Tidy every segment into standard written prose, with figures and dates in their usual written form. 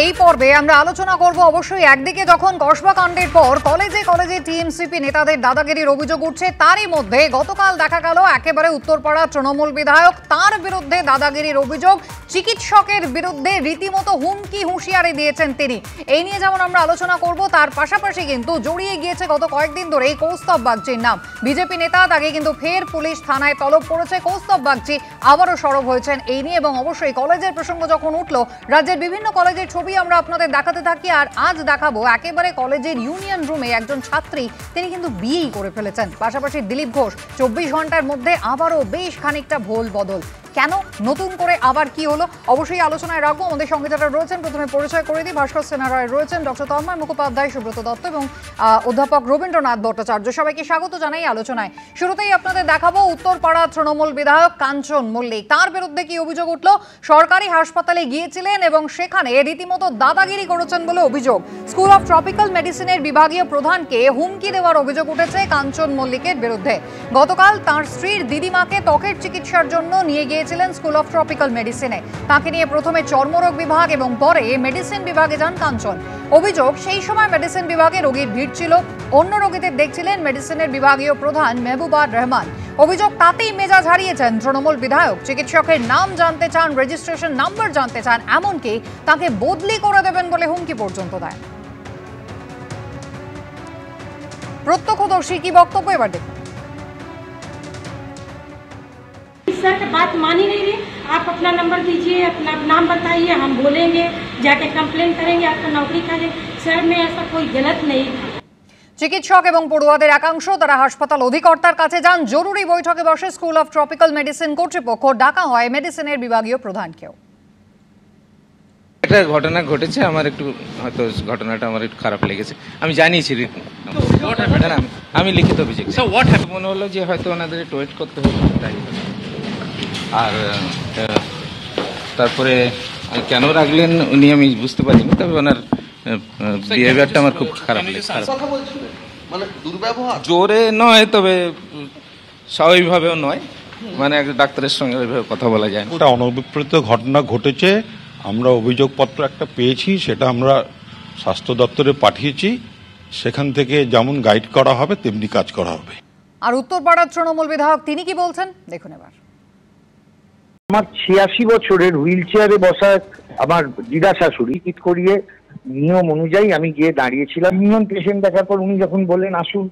এই পর্বে আমরা আলোচনা করব অবশ্যই একদিকে যখন কসবা কাণ্ডের পর কলেজে কলেজে টিএমসিপি নেতাদের দাদাগিরির অভিযোগ উঠছে, তারই মধ্যে গতকাল দেখা গেল একেবারে উত্তরপাড়ার তৃণমূল বিধায়ক, তার বিরুদ্ধে দাদাগিরির অভিযোগ, চিকিৎসকের বিরুদ্ধে রীতিমতো হুমকি হুঁশিয়ারি দিয়েছেন তিনি। এই নিয়ে যেমন আমরা আলোচনা করব, তার পাশাপাশি কিন্তু জড়িয়ে গিয়েছে গত কয়েকদিন ধরে কৌস্তব বাগচির নাম। বিজেপি নেতা, তাকে কিন্তু ফের পুলিশ থানায় তলব করেছে। কৌস্তব বাগচি আবারও সরব হয়েছেন এই নিয়ে, এবং অবশ্যই কলেজের প্রসঙ্গ যখন উঠলো, রাজ্যের বিভিন্ন কলেজের ছবি আমরা আপনাদের দেখাতে থাকি। আর আজ দেখাবো একেবারে কলেজের ইউনিয়ন রুমে একজন ছাত্রী, তিনি কিন্তু বিয়েই করে ফেলেছেন। পাশাপাশি দিলীপ ঘোষ 24 ঘন্টার মধ্যে আবারও বেশ খানিকটা ভোল বদল। কেন, নতুন করে আবার কি হলো, অবশ্যই আলোচনায় রাখবো। আমাদের সঙ্গে যারা রয়েছেন, প্রথমে পরিচয় করে দিই। ভাস্কর সেনারয় রয়েছেন, ডক্টর তন্ময় মুখোপাধ্যায়, সুব্রত দত্ত এবং অধ্যাপক রবীন্দ্রনাথ ভট্টাচার্য। সবাইকে স্বাগত জানাই আলোচনায়। শুরুতেই আপনাদের দেখাবো উত্তরপাড়া তৃণমূল বিধায়ক কাঞ্চন মল্লিক, তার বিরুদ্ধে কি অভিযোগ উঠল। সরকারি হাসপাতালে গিয়েছিলেন এবং সেখানে রীতিমতো দাদাগিরি করেছেন বলে অভিযোগ। স্কুল অফ ট্রপিক্যাল মেডিসিনের বিভাগীয় প্রধানকে হুমকি দেওয়ার অভিযোগ উঠেছে কাঞ্চন মল্লিকের বিরুদ্ধে। গতকাল তার স্ত্রীর দিদিমাকে ত্বকের চিকিৎসার জন্য নিয়ে গিয়েছিলেন স্কুল অফ ট্রপিক্যাল মেডিসিনে। তাকে নিয়ে প্রথমে চর্মরোগ বিভাগ এবং পরে মেডিসিন বিভাগে যান কাঞ্চন। অভিযোগ, সেই সময় মেডিসিন বিভাগে রোগীর ভিড় ছিল, অন্য রোগীদের দেখছিলেন মেডিসিনের বিভাগীয় প্রধান মেহবুবার রহমান। অভিযোগ, তাতেই মেজাজ হারিয়েছেন তৃণমূল বিধায়ক। চিকিৎসকের নাম জানতে চান, রেজিস্ট্রেশন নাম্বার জানতে চান, এমনকি তাকে বদলি করে দেবেন বলে হুমকি পর্যন্ত দেয়। প্রত্যক্ষদর্শী কি বক্তব্য, এবার দেখুন। सर बात मान ही नहीं रही। आप अपना नंबर दीजिए, अपना नाम बताइए, हम बोलेंगे, जाके कंप्लेन करेंगे, आपका नौकरी खाएंगे। सर में ऐसा कोई गलत नहीं था। চিকিৎসক এবং পড়ুয়াদের একাংশ তারা হাসপাতাল অধিকর্তার কাছে যান। জরুরি বৈঠকে বসে স্কুল অফ ট্রপিক্যাল মেডিসিন কর্তৃপক্ষ, ডাকা হয় মেডিসিনের বিভাগীয় প্রধানকেও। একটা ঘটনা ঘটেছে, আমার একটু হয়তো ঘটনাটা আমার একটু খারাপ লেগেছে, আমি জানিয়েছি, আমি লিখিত অভিযোগ। মনে হলো যে হয়তো ওনাদের একটু ওয়েট করতে হবে, তাই। আর তারপরে কেন রাখলেন উনি আমি বুঝতে পারিনি, তবে ওনার বিহেভিয়ারটা আমার খুব খারাপ লেগেছে। জোরে নয়, তবে স্বাভাবিকভাবেও নয়, মানে এক ডাক্তারের সঙ্গে ওইভাবে কথা বলা যায় না। ওটা অনভিপ্রেত ঘটনা ঘটেছে। আমরা অভিযোগপত্র একটা পেয়েছি, সেটা আমরা স্বাস্থ্য দপ্তরে পাঠিয়েছি। সেখান থেকে যেমন গাইড করা হবে তেমনি কাজ করা হবে। আর উত্তরপাড়ার তৃণমূল বিধায়ক তিনি কি বলছেন, দেখুন এবার। আমার 86 বছরের হুইল চেয়ারে বসা আমার দিদা শাশুড়ি ইট করিয়ে নিয়ম অনুযায়ী আমি গিয়ে দাঁড়িয়েছিলাম। ইউনিয়ন পেশেন্ট দেখার পর উনি যখন বললেন আসুন,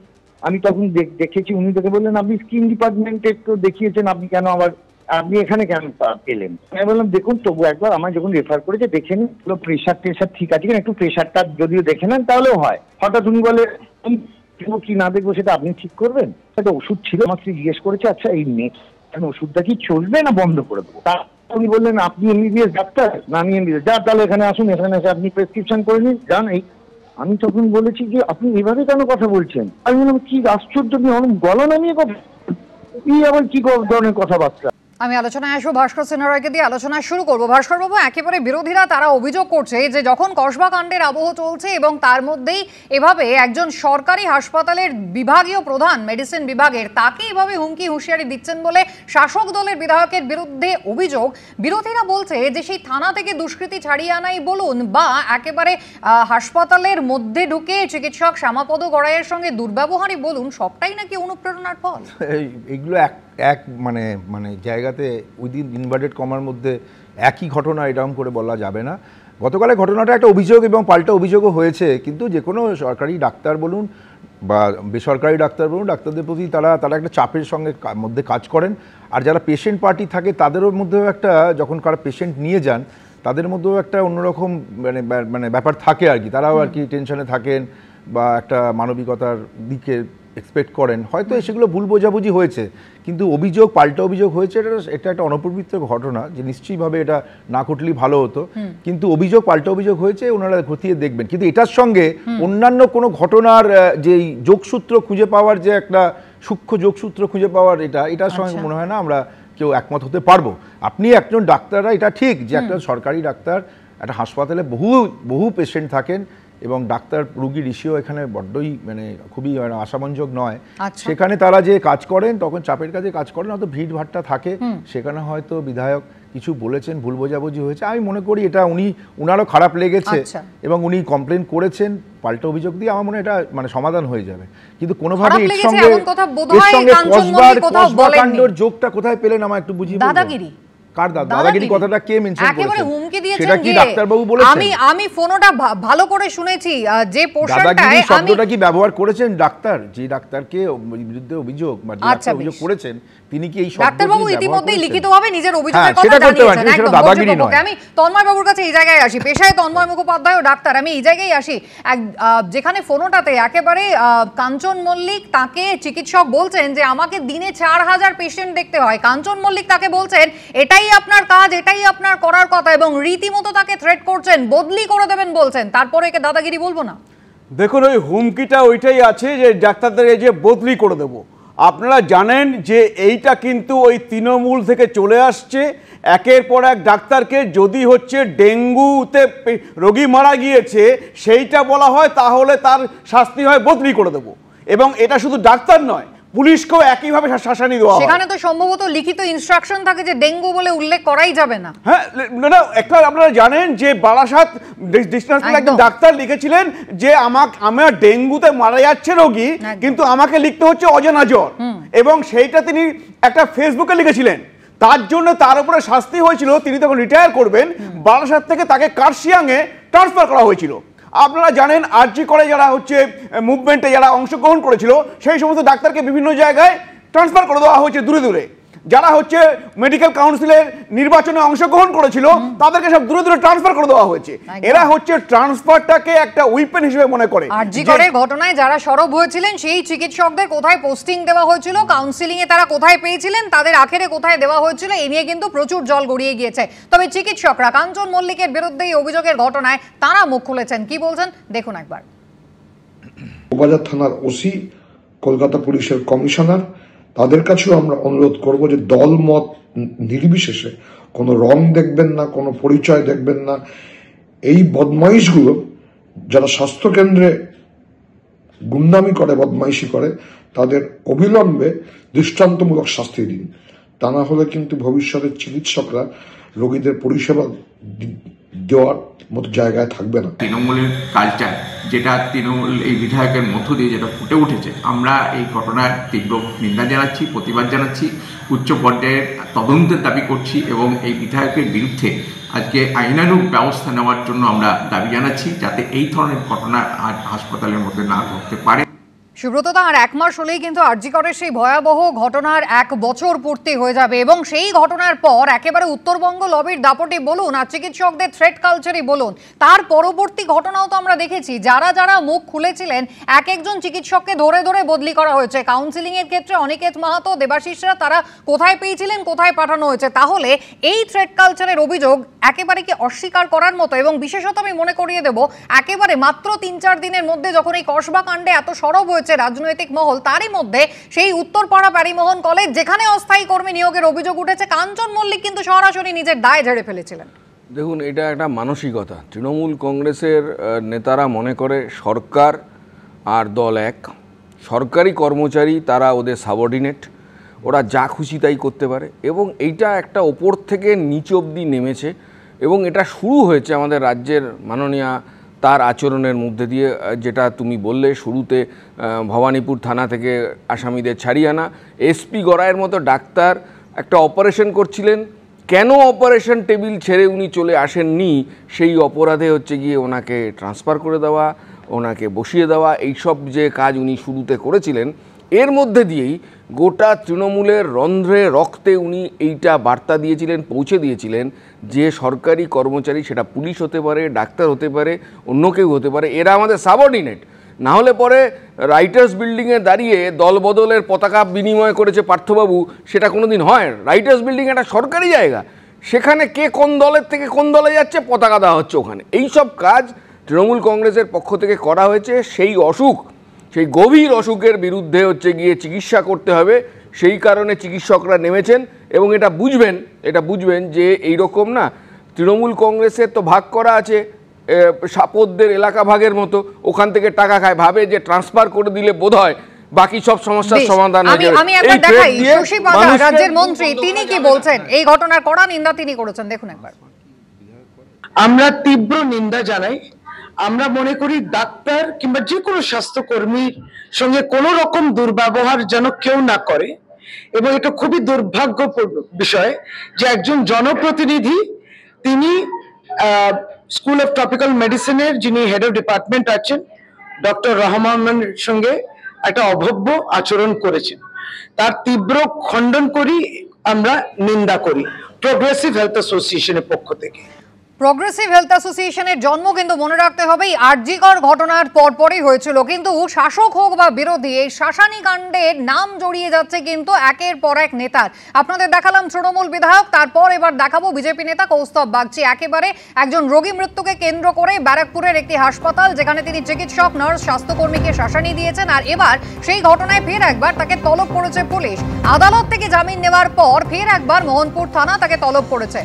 আমি তখন দেখেছি, উনি দেখে বললেন আপনি স্কিন ডিপার্টমেন্টে তো দেখিয়েছেন, আপনি কেন আবার আপনি এখানে কেন পেলেন? আমি বললাম দেখুন তবু একবার আমার যখন রেফার করেছে দেখে নিন, প্রেশার ঠিক আছে কিনা, একটু প্রেশারটা যদিও দেখে নেন তাহলেও হয়। হঠাৎ উনি বলে কি না দেখবো সেটা আপনি ঠিক করবেন। একটা ওষুধ ছিল, আমাকে জিজ্ঞেস করেছে আচ্ছা এই ওষুধটা কি চলবে না বন্ধ করে দেবো। উনি বললেন আপনি এমবিবিএস ডাক্তার না? আমি এমবিবিএস। যা তাহলে এখানে আসুন, এখানে এসে আপনি প্রেসক্রিপশন করে নিন, যান। এই আমি তখন বলেছি যে আপনি এভাবে কেন কথা বলছেন? আমি বললাম কি আশ্চর্য, গলা নামিয়ে কথা, কি আবার কি ধরনের কথাবার্তা। আমি আলোচনায় আসবো, ভাস্কর সেনারয়কে দিয়ে আলোচনা শুরু করবো। ভাস্কর বাবু, একেবারে বিরোধীরা তারা অভিযোগ করছে যে যখন কসবা কাণ্ডের আবহ চলছে এবং তার মধ্যেই এভাবে একজন সরকারি হাসপাতালের বিভাগীয় প্রধান মেডিসিন বিভাগের, তাকে এভাবে হুমকি হুঁশিয়ারি দিচ্ছেন বলে শাসক দলের বিধায়কের বিরুদ্ধে অভিযোগ। বিরোধীরা বলছে যে সেই থানা থেকে দুষ্কৃতী ছাড়িয়ে আনাই বলুন বা একেবারে হাসপাতালের মধ্যে ঢুকে চিকিৎসক শ্যামাপদ গড়াইয়ের সঙ্গে দুর্ব্যবহারই বলুন, সবটাই নাকি অনুপ্রেরণার ফল। এগুলো এক মানে জায়গাতে উইদিন ইনভার্টেড কমার মধ্যে একই ঘটনা এরকম করে বলা যাবে না। গতকালের ঘটনাটা একটা অভিযোগ এবং পাল্টা অভিযোগও হয়েছে, কিন্তু যে কোনো সরকারি ডাক্তার বলুন বা বেসরকারি ডাক্তার বলুন, ডাক্তারদের প্রতি তারা একটা চাপের সঙ্গে মধ্যে কাজ করেন। আর যারা পেশেন্ট পার্টি থাকে তাদেরও মধ্যেও একটা, যখন কারা পেশেন্ট নিয়ে যান তাদের মধ্যেও একটা অন্যরকম মানে ব্যাপার থাকে আর কি, তারাও আর কি টেনশনে থাকেন বা একটা মানবিকতার দিকে এক্সপেক্ট করেন। হয়তো সেগুলো ভুল বোঝাবুঝি হয়েছে, কিন্তু অভিযোগ পাল্টা অভিযোগ হয়েছে, এটা একটা অনপবিত্র ঘটনা, যে নিশ্চয়ইভাবে এটা না ঘটলেই ভালো হতো, কিন্তু অভিযোগ পাল্টা অভিযোগ হয়েছে, ওনারা খতিয়ে দেখবেন। কিন্তু এটার সঙ্গে অন্যান্য কোনো ঘটনার যেই যোগসূত্র খুঁজে পাওয়ার, যে একটা সূক্ষ্ম যোগসূত্র খুঁজে পাওয়ার, এটার সঙ্গে মনে হয় না আমরা কেউ একমত হতে পারবো। আপনি একজন ডাক্তাররা, এটা ঠিক যে একটা সরকারি ডাক্তার একটা হাসপাতালে বহু পেশেন্ট থাকেন এবং ডাক্তার রোগী ঋষিও এখানে বড্ডই মানে খুবই আশামঞ্জক নয়। সেখানে তারা যে কাজ করেন তখন চাপের কাজে কাজ করেন, হয়তো ভিড় ভাট্টা থাকে, সেখানে হয়তো বিধায়ক কিছু বলেছেন, ভুল বোঝাবুঝি হয়েছে, আমি মনে করি এটা উনারও খারাপ লেগেছে এবং উনি কমপ্লেন করেছেন, পাল্টা অভিযোগ দিয়ে আমার মনে হয় এটা মানে সমাধান হয়ে যাবে। কিন্তু কোনোভাবে এর সঙ্গে কসবা কাণ্ডের যোগটা কোথায় পেলেন আমার একটু বুঝিয়ে বলুন। দাদাগিরি, কার দাদাগিরি কথাটা কে মেনশন করেছে? একেবারে হুমকি দিয়েছেন সেটা কি ডাক্তার বাবু বলেছেন? আমি ফোনটা ভালো করে শুনেছি, যে পোর্শনটায় দাদাগিরি শব্দটা কি ব্যবহার করেছেন ডাক্তার, যে ডাক্তারকে বিরুদ্ধে অভিযোগ বা যে অভিযোগ করেছেন তিনি কি এই শব্দটি ডাক্তার বাবু ইতিমধ্যেই লিখিতভাবে নিজের অভিযোগের কথা জানিয়েছেন? সেটা দাদাগিরি নয়। আমি তন্ময় বাবুর কাছে এই জায়গায় আসি, পেশায় তন্ময় মুখোপাধ্যায় ও ডাক্তার, আমি এই জায়গায় আসি। যেখানে ফোনটাতে একেবারে কাঞ্চন মল্লিক তাকে চিকিৎসক বলছেন যে আমাকে দিনে 4000 পেশেন্ট দেখতে হয়, কাঞ্চন মল্লিক তাকে বলছেন এটাই আপনার কাজ, এটাই আপনার করার কথা, এবং রীতিমতো তাকে থ্রেট করছেন, বদলি করে দেবেন বলছেন, তারপরে একে দাদাগিরি বলবো না? দেখুন, ওই হুমকিটা ওইটাই আছে যে ডাক্তারদের যে বদলি করে দেব। আপনারা জানেন যে এইটা কিন্তু ওই তৃণমূল থেকে চলে আসছে। একের পর এক ডাক্তারকে যদি হচ্ছে ডেঙ্গুতে রোগী মারা গিয়েছে সেইটা বলা হয় তাহলে তার শাস্তি হয় বদলি করে দেব। এবং এটা শুধু ডাক্তার নয়, পুলিশকেও একইভাবে শাসানি দেওয়া হয়। সেখানে তো সম্ভবত লিখিত ইনস্ট্রাকশন থাকে যে ডেঙ্গু বলে উল্লেখ করাই যাবে না। হ্যাঁ, না একটা আপনারা জানেন যে বারাসাত ডিস্ট্রিক্ট একজন ডাক্তার লিখেছিলেন যে আমার ডেঙ্গুতে মারা যাচ্ছে রোগী, কিন্তু আমাকে লিখতে হচ্ছে অজানা জ্বর, এবং সেইটা তিনি একটা ফেসবুকে লিখেছিলেন। তার জন্য তার উপরে শাস্তি হয়েছিল, তিনি তখন রিটায়ার করবেন, বারাসাত থেকে তাকে কার্শিয়াংয়ে ট্রান্সফার করা হয়েছিল। আপনারা জানেন আরজি করে যারা হচ্ছে মুভমেন্টে যারা অংশগ্রহণ করেছিল সেই সমস্ত ডাক্তারকে বিভিন্ন জায়গায় ট্রান্সফার করে দেওয়া হয়েছে দূরে দূরে। যারা হচ্ছে মেডিকেল কাউন্সিলের নির্বাচনে অংশগ্রহণ করেছিল তাদেরকে সব দূরে দূরে ট্রান্সফার করে দেওয়া হয়েছে। এরা হচ্ছে ট্রান্সফারটাকে একটা উইপেন হিসেবে মনে করে। আরজি করে ঘটনায় যারা সরব হয়েছিলেন সেই চিকিৎসকদের কোথায় পোস্টিং দেওয়া হয়েছিল, কাউন্সিলিং এ তারা কোথায় পেয়েছিলেন, তাদের আখেরে কোথায় দেওয়া হয়েছিল, এই নিয়ে কিন্তু প্রচুর জল গড়িয়ে গিয়েছে। তবে চিকিৎসকরা কাঞ্চন মল্লিকের বিরুদ্ধে এই অভিযোগের ঘটনায় তারা মুখ খুলেছেন, কি বলছেন দেখুন একবার। বাজার থানার ওসি, কলকাতা পুলিশের কমিশনার, তাদের কাছেও আমরা অনুরোধ করব যে দল মত নির্বিশেষে কোনো রং দেখবেন না, কোনো পরিচয় দেখবেন না। এই বদমাইশগুলো যারা স্বাস্থ্যকেন্দ্রে গুন্ডামি করে, বদমাইশি করে, তাদের অবিলম্বে দৃষ্টান্তমূলক শাস্তি দিন। তা না হলে কিন্তু ভবিষ্যতে চিকিৎসকরা রোগীদের পরিষেবা দেওয়ার মতো জায়গায় থাকবে না। তৃণমূলের কালচার, যেটা তৃণমূল এই বিধায়কের মধ্য দিয়ে যেটা ফুটে উঠেছে, আমরা এই ঘটনার তীব্র নিন্দা জানাচ্ছি, প্রতিবাদ জানাচ্ছি, উচ্চ পর্যায়ের তদন্তের দাবি করছি এবং এই বিধায়কের বিরুদ্ধে আজকে আইনানুগ ব্যবস্থা নেওয়ার জন্য আমরা দাবি জানাচ্ছি, যাতে এই ধরনের ঘটনা আর হাসপাতালের মধ্যে না ঘটতে পারে। সুব্রত, আর 1 মাস হলেই কিন্তু আরজি করের সেই ভয়াবহ ঘটনার 1 বছর পূর্তি হয়ে যাবে, এবং সেই ঘটনার পর একেবারে উত্তরবঙ্গ লবির দাপটে বলুন আর চিকিৎসকদের থ্রেট কালচারই বলুন, তার পরবর্তী ঘটনাও তো আমরা দেখেছি। যারা যারা মুখ খুলেছিলেন এক একজন চিকিৎসককে ধরে ধরে বদলি করা হয়েছে। কাউন্সিলিং এর ক্ষেত্রে অনিকেত মাহাতো, দেবাশিসরা, তারা কোথায় পেয়েছিলেন, কোথায় পাঠানো হয়েছে। তাহলে এই থ্রেট কালচারের অভিযোগ একেবারে কি অস্বীকার করার মতো? এবং বিশেষত আমি মনে করিয়ে দেব, একেবারে মাত্র 3-4 দিনের মধ্যে যখন এই কসবা কাণ্ডে এত সরব হয়েছে রাজনৈতিক মহল, তারই মধ্যে সেই উত্তরপাড়া প্যারিমোহন কলেজ যেখানে অস্থায়ী কর্মী নিয়োগের অভিযোগ উঠেছে, কাঞ্চন মল্লিক কিন্তু সরাসরি নিজের দায় ঝেড়ে ফেলেছিলেন। দেখুন, এটা একটা মানসিকতা। তৃণমূল কংগ্রেসের নেতারা মনে করে সরকার আর দল এক, সরকারি কর্মচারী তারা ওদের সাবঅর্ডিনেট, ওরা যা খুশি তাই করতে পারে, এবং এইটা একটা ওপর থেকে নিচ অবধি নেমেছে। এবং এটা শুরু হয়েছে আমাদের রাজ্যের মাননীয়া তার আচরণের মধ্যে দিয়ে, যেটা তুমি বললে শুরুতে ভবানীপুর থানা থেকে আসামিদের ছাড়িয়ে আনা, এসপি গড়াইয়ের মতো ডাক্তার একটা অপারেশন করছিলেন, কেন অপারেশন টেবিল ছেড়ে উনি চলে আসেননি সেই অপরাধে হচ্ছে গিয়ে ওনাকে ট্রান্সফার করে দেওয়া, ওনাকে বসিয়ে দেওয়া, এইসব যে কাজ উনি শুরুতে করেছিলেন, এর মধ্যে দিয়েই গোটা তৃণমূলের রন্ধ্রে রক্তে উনি এইটা বার্তা দিয়েছিলেন, পৌঁছে দিয়েছিলেন যে সরকারি কর্মচারী, সেটা পুলিশ হতে পারে, ডাক্তার হতে পারে, অন্য কেউ হতে পারে, এরা আমাদের সাবঅর্ডিনেট। না হলে পরে রাইটার্স বিল্ডিংয়ে দাঁড়িয়ে দলবদলের পতাকা বিনিময় করেছে পার্থবাবু, সেটা কোনো দিন হয়? রাইটার্স বিল্ডিং একটা সরকারি জায়গা, সেখানে কে কোন দলের থেকে কোন দলে যাচ্ছে পতাকা দেওয়া হচ্ছে ওখানে। এইসব কাজ তৃণমূল কংগ্রেসের পক্ষ থেকে করা হয়েছে। সেই অসুখ, সেই গভীর অসুখের বিরুদ্ধে হচ্ছে গিয়ে চিকিৎসা করতে হবে, সেই কারণে চিকিৎসকরা নেমেছেন। এবং এটা বুঝবেন যে এই রকম না, তৃণমূল কংগ্রেসের তো ভাগ করা আছে সাপদদের এলাকা ভাগের মতো, ওখান থেকে টাকা খায়, ভাবে যে ট্রান্সফার করে দিলে বোধহয় বাকি সব সমস্যার বেশ, সমাধান হয়ে যাবে। আমি একবার এই threat দেখাই দিয়ে শশী পাজা মানুষকে- রাজ্যের মন্ত্রী তিনি কি বলছেন, এই ঘটনার কড়া নিন্দা তিনি করেছেন, দেখুন একবার। আমরা তীব্র নিন্দা জানাই। আমরা মনে করি ডাক্তার কিংবা যে কোনো স্বাস্থ্যকর্মীর সঙ্গে কোনো রকম দুর্ব্যবহার যেন কেউ না করে, এবং এটা খুবই দুর্ভাগ্যপূর্ণ বিষয় যে একজন জনপ্রতিনিধি তিনি স্কুল অফ ট্রপিক্যাল মেডিসিনের যিনি হেড অফ ডিপার্টমেন্ট আছেন ডক্টর রহমানের সঙ্গে একটা অভব্য আচরণ করেছেন। তার তীব্র খণ্ডন করি, আমরা নিন্দা করি প্রোগ্রেসিভ হেলথ অ্যাসোসিয়েশনের পক্ষ থেকে। প্রগ্রেসিভ হেলথ অ্যাসোসিয়েশনের জন্ম কিন্তু মনে রাখতে হবে এই আরজিকর ঘটনার পরপরই হয়েছিল, কিন্তু শাসক হোক বা বিরোধী এই শাসানি কাণ্ডের নাম জড়িয়ে যাচ্ছে কিন্তু একের পর এক নেতার। আপনাদের দেখালাম তৃণমূল বিধায়ক, তারপর এবার দেখাবো বিজেপি নেতা কৌস্তব বাগচি। একেবারে একজন রোগী মৃত্যুকে কেন্দ্র করে ব্যারাকপুরের একটি হাসপাতাল, যেখানে তিনি চিকিৎসক, নার্স, স্বাস্থ্যকর্মীকে শাসানি দিয়েছেন, আর এবার সেই ঘটনায় ফের একবার তাকে তলব করেছে পুলিশ। আদালত থেকে জামিন নেওয়ার পর ফের একবার মোহনপুর থানা তাকে তলব করেছে।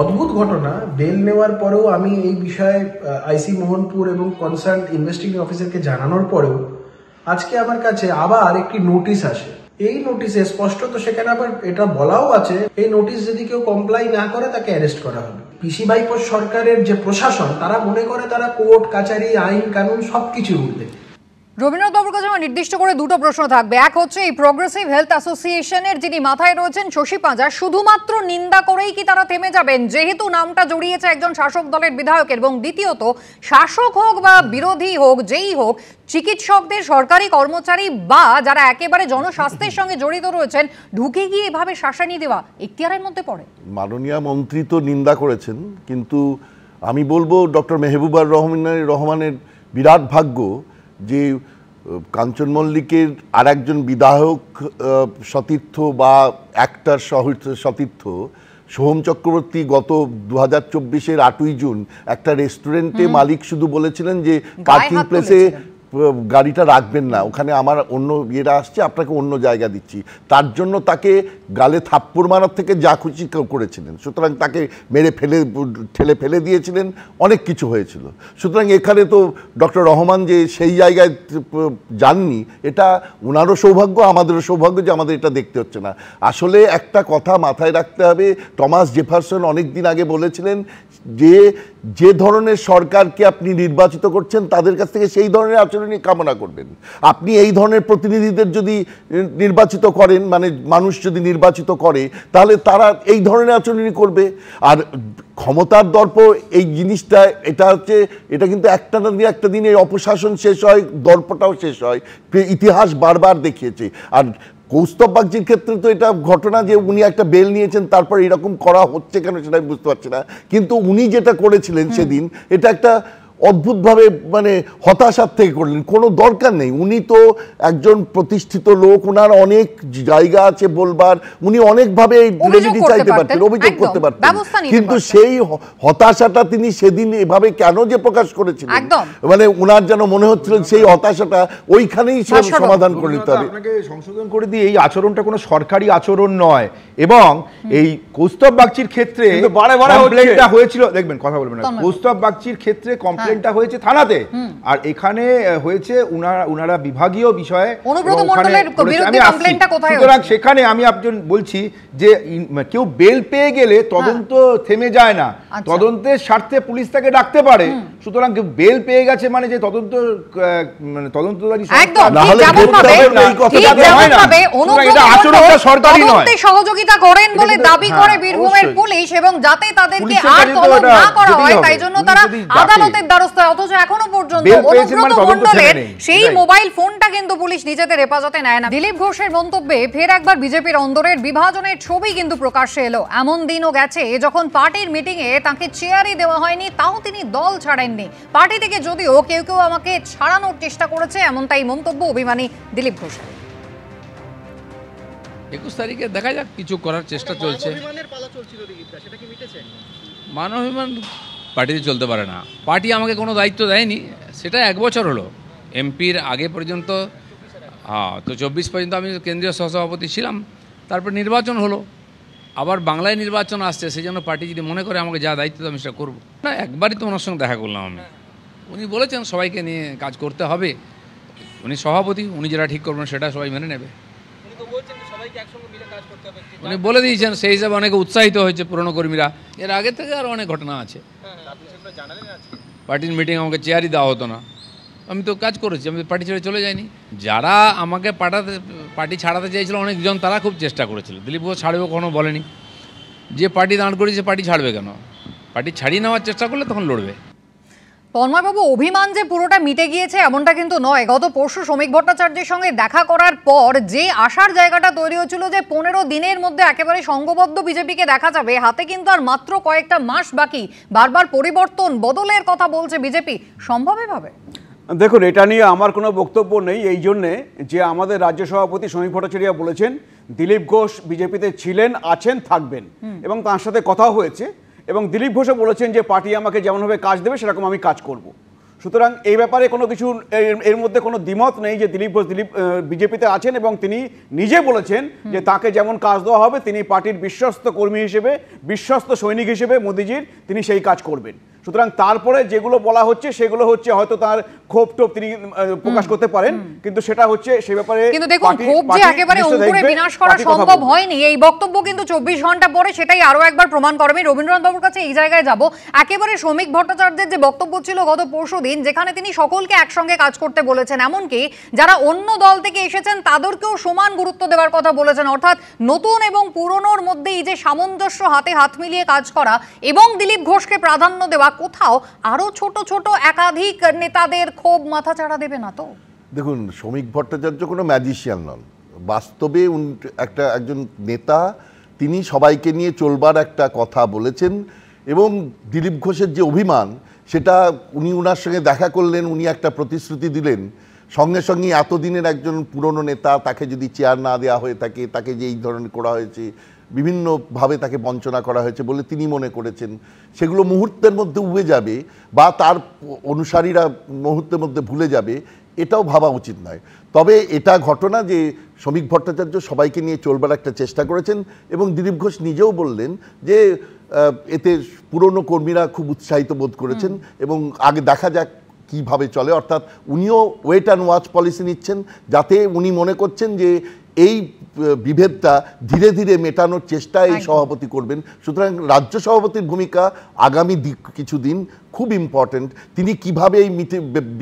অদ্ভুত ঘটনা, বেল নেওয়ার পরেও আমি এই বিষয়ে আইসি মোহনপুর এবং কনসার্ন ইনভেস্টিগেটিং অফিসারকে জানানোর পরেও আজকে আমার কাছে আবার একটি নোটিশ আসে। এই নোটিশে স্পষ্টত সেখানে আবার এটা বলাও আছে, এই নোটিশ যদি কেউ কমপ্লাই না করে তাকে অ্যারেস্ট করা হবে। পিসি ভাইপোর সরকারের যে প্রশাসন, তারা মনে করে তারা কোর্ট কাচারি আইন কানুন সবকিছুর ঊর্ধ্বে। রবীন্দ্রনাথ বাবুর কাছে আমার নির্দিষ্ট করে দুটো প্রশ্ন থাকবে। এক হচ্ছে, এই প্রগ্রেসিভ হেলথ অ্যাসোসিয়েশনের যিনি মাথায় রয়েছেন শশী পাজা, শুধুমাত্র নিন্দা করেই কি তারা থেমে যাবেন, যেহেতু নামটা জড়িয়েছে একজন শাসক দলের বিধায়কের? এবং দ্বিতীয়ত, শাসক হোক বা বিরোধী হোক, যেই হোক, চিকিৎসকদের, সরকারি কর্মচারী বা যারা একেবারে জনস্বাস্থ্যের সঙ্গে জড়িত রয়েছেন, ঢুকে গিয়ে এভাবে শাসানি দেওয়া এখতিয়ারের মধ্যে পড়ে? মাননীয় মন্ত্রী তো নিন্দা করেছেন, কিন্তু আমি বলবো ডক্টর মেহবুবার রহমানের বিরাট ভাগ্য যে কাঞ্চন মল্লিকের আর একজন বিধায়ক সতীর্থ বা অ্যাক্টর সতীর্থ সোহম চক্রবর্তী গত 2024-এর 8ই জুন একটা রেস্টুরেন্টে মালিক শুধু বলেছিলেন যে পার্কিং প্লেসে গাড়িটা রাখবেন না, ওখানে আমার অন্য ইয়েরা আসছে, আপনাকে অন্য জায়গা দিচ্ছি। তার জন্য তাকে গালে থাপ্পড় মারার থেকে যা খুশি করেছিলেন, সুতরাং তাকে ঠেলে ফেলে দিয়েছিলেন, অনেক কিছু হয়েছিল। সুতরাং এখানে তো ডক্টর রহমান যে সেই জায়গায় যাননি, এটা ওনারও সৌভাগ্য, আমাদেরও সৌভাগ্য যে আমাদের এটা দেখতে হচ্ছে না। আসলে একটা কথা মাথায় রাখতে হবে, টমাস জেফারসন অনেক দিন আগে বলেছিলেন যে ধরনের সরকারকে আপনি নির্বাচিত করছেন তাদের কাছ থেকে সেই ধরনের আচরণই কামনা করবেন। আপনি এই ধরনের প্রতিনিধিদের যদি নির্বাচিত করেন, মানে মানুষ যদি নির্বাচিত করে, তাহলে তারা এই ধরনের আচরণই করবে। আর ক্ষমতার দর্প এই জিনিসটা, এটা কিন্তু একটা না দিয়ে একটা দিন এই অপশাসন শেষ হয়, দর্পটাও শেষ হয়, ইতিহাস বারবার দেখিয়েছে। আর কৌস্তব বাগচির ক্ষেত্রে তো এটা ঘটনা যে উনি একটা বেল নিয়েছেন, তারপর এরকম করা হচ্ছে কেন সেটা আমি বুঝতে পারছি না। কিন্তু উনি যেটা করেছিলেন সেদিন, এটা একটা অদ্ভুতভাবে মানে হতাশার থেকে করলেন, কোনো দরকার নেই। উনি তো একজন প্রতিষ্ঠিত লোক, ওনার অনেক জায়গা আছে বলবার, উনি অনেকভাবে রেমেডি চাইতে পারতেন, অভিযোগ করতে পারতেন, কিন্তু সেই হতাশাটা তিনি সেদিন এভাবে কেন যে প্রকাশ করেছিলেন, মানে ওনার যেন মনে হচ্ছিল সেই হতাশাটা ওইখানেই সমাধান করে নিতে হবে। আপনাকে সংশোধন করে দিয়ে এই আচরণটা কোনো সরকারি আচরণ নয়, এবং এই কৌস্তব বাগচির ক্ষেত্রে কমপ্লেনটা হয়েছিল, দেখবেন কথা বলবেন না, কৌস্তব বাগচির ক্ষেত্রে কমপ্লেনটা হয়েছে থানাতে, আর এখানে হয়েছে উনারা বিভাগীয় বিষয়ে। সুতরাং সেখানে আমি একজন বলছি যে কেউ বেল পেয়ে গেলে তদন্ত থেমে যায় না, তদন্তের স্বার্থে পুলিশ তাকে ডাকতে পারে। সুতরাং কেউ বেল পেয়ে গেছে মানে যে তদন্তকারী সরকারি নয়, সহযোগিতা করেন বলে দাবি করে বীরভূমের পুলিশ, এবং যাতে তাদেরকে আর তদন্ত না করা হয় তাই জন্য তারা আদালতের দ্বারস্থ হয়। অথচ এখনো পর্যন্ত অনুব্রত মণ্ডলের সেই মোবাইল ফোনটা কিন্তু পুলিশ নিজেদের হেফাজতে নেয় না। দিলীপ ঘোষের মন্তব্যে ফের একবার বিজেপির অন্দরের বিভাজনের ছবি কিন্তু প্রকাশ্যে এলো। এমন দিনও গেছে যখন পার্টির মিটিংয়ে তাকে চেয়ারই দেওয়া হয়নি, তাও তিনি দল ছাড়েননি। পার্টি থেকে যদিও কেউ কেউ আমাকে ছাড়ানোর চেষ্টা করেছে, এমনটাই মন্তব্য অভিমানী দিলীপ ঘোষের। 21 তারিখে দেখা যাক, কিছু করার চেষ্টা চলছে। মান অভিমান পার্টিতে চলতে পারে না, পার্টি আমাকে কোনো দায়িত্ব দেয়নি, সেটা 1 বছর হলো। এমপির আগে পর্যন্ত তো 24 পর্যন্ত আমি কেন্দ্রীয় সহসভাপতি ছিলাম, তারপর নির্বাচন হলো, আবার বাংলায় নির্বাচন আসছে, সেই জন্য পার্টি যদি মনে করে আমাকে যা দায়িত্ব আমি সেটা করবো না। একবারই তো ওনার সঙ্গে দেখা করলাম আমি, উনি বলেছেন সবাইকে নিয়ে কাজ করতে হবে, উনি সভাপতি, উনি যেটা ঠিক করবেন সেটা সবাই মেনে নেবে। উনি বলে দিয়েছেন, সেই হিসাবে অনেকে উৎসাহিত হয়েছে পুরনো কর্মীরা। এর আগে থেকে আরও অনেক ঘটনা আছে। পার্টির মিটিং আমাকে চেয়ারই দেওয়া হতো না, আমি তো কাজ করেছি, আমি পার্টি ছেড়ে চলে যাইনি। যারা আমাকে পার্টি ছাড়াতে চেয়েছিল অনেকজন, তারা খুব চেষ্টা করেছিল। দিলীপ ঘোষ ছাড়বে কখনো বলেনি, যে পার্টি দাঁড় করেছে পার্টি ছাড়বে কেন? পার্টি ছাড়িয়ে নেওয়ার চেষ্টা করলে তখন লড়বে। তন্ময়বাবু, অভিমান যে পুরোটা মিটে গিয়েছে এমনটা কিন্তু নয়। গত পরশু শ্রমিক ভট্টাচার্যের সঙ্গে দেখা করার পর যে আশার জায়গাটা তৈরি হয়েছিল যে 15 দিনের মধ্যে একেবারে সংঘবদ্ধ বিজেপিকে দেখা যাবে, হাতে কিন্তু আর মাত্র কয়েকটা মাস বাকি। বারবার পরিবর্তন বদলের কথা বলছে বিজেপি, সম্ভব এভাবে? দেখুন, এটা নিয়ে আমার কোনো বক্তব্য নেই, এই জন্যে যে আমাদের রাজ্য সভাপতি শ্রমিক ভট্টাচার্য বলেছেন দিলীপ ঘোষ বিজেপিতে ছিলেন, আছেন, থাকবেন, এবং তার সাথে কথা হয়েছে। এবং দিলীপ ঘোষও বলেছেন যে পার্টি আমাকে যেমনভাবে কাজ দেবে সেরকম আমি কাজ করব। সুতরাং এই ব্যাপারে কোনো কিছু এর মধ্যে কোনো দ্বিমত নেই যে দিলীপ ঘোষ বিজেপিতে আছেন, এবং তিনি নিজে বলেছেন যে তাকে যেমন কাজ দেওয়া হবে তিনি পার্টির বিশ্বস্ত কর্মী হিসেবে, বিশ্বস্ত সৈনিক হিসেবে মোদিজির তিনি সেই কাজ করবেন। সুতরাং তারপরে যেগুলো বলা হচ্ছে সেগুলো হচ্ছে হয়তো তার ক্ষোভ টোপ তিনি প্রকাশ করতে পারেন, কিন্তু সেটা হচ্ছে সে ব্যাপারে। কিন্তু দেখুন, ক্ষোভ যে একেবারে অঙ্কুরে বিনাশ করা সম্ভব হয়নি, এই বক্তব্য কিন্তু 24 ঘন্টা পরে সেটাই আরো একবার প্রমাণ করে। আমি রবীন্দ্রনাথ বাবুর কাছে এই জায়গায় যাব। একেবারে শ্রমিক ভট্টাচার্যের যে বক্তব্য ছিল গত পরশুদিন, যেখানে তিনি সকলকে একসঙ্গে কাজ করতে বলেছেন, এমনকি যারা অন্য দল থেকে এসেছেন তাদেরকেও সমান গুরুত্ব দেওয়ার কথা বলেছেন। অর্থাৎ নতুন এবং পুরনোর মধ্যে এই যে সামঞ্জস্য, হাতে হাত মিলিয়ে কাজ করা এবং দিলীপ ঘোষকে প্রাধান্য দেওয়া, কোথাও আরো ছোট ছোট একাধিক নেতাদের ক্ষোভ মাথাচাড়া দেবে না তো? দেখুন, শ্রমিক ভট্টাচার্য কোনো ম্যাজিশিয়ান নন, বাস্তবে একজন নেতা। তিনি সবাইকে নিয়ে চলবার একটা কথা বলেছেন, এবং দিলীপ ঘোষের যে অভিমান সেটা উনি ওনার সঙ্গে দেখা করলেন, উনি একটা প্রতিশ্রুতি দিলেন, সঙ্গে সঙ্গে এতদিনের একজন পুরনো নেতা, তাকে যদি চেয়ার না দেওয়া হয়ে থাকে, তাকে যে এই ধরনের করা হয়েছে, বিভিন্নভাবে তাকে বঞ্চনা করা হয়েছে বলে তিনি মনে করেছেন, সেগুলো মুহূর্তের মধ্যে উবে যাবে বা তার অনুসারীরা মুহূর্তের মধ্যে ভুলে যাবে, এটাও ভাবা উচিত নয়। তবে এটা ঘটনা যে শ্রমিক ভট্টাচার্য সবাইকে নিয়ে চলবার একটা চেষ্টা করেছেন, এবং দিলীপ ঘোষ নিজেও বললেন যে এতে পুরনো কর্মীরা খুব উৎসাহিত বোধ করেছেন, এবং আগে দেখা যাক কিভাবে চলে। অর্থাৎ উনিও ওয়েট অ্যান্ড ওয়াচ পলিসি নিচ্ছেন, যাতে উনি মনে করছেন যে এই বিভেদটা ধীরে ধীরে মেটানোর চেষ্টা এই সভাপতি করবেন। সুতরাং রাজ্য সভাপতির ভূমিকা আগামী কিছুদিন খুব ইম্পর্টেন্ট। তিনি কিভাবে এই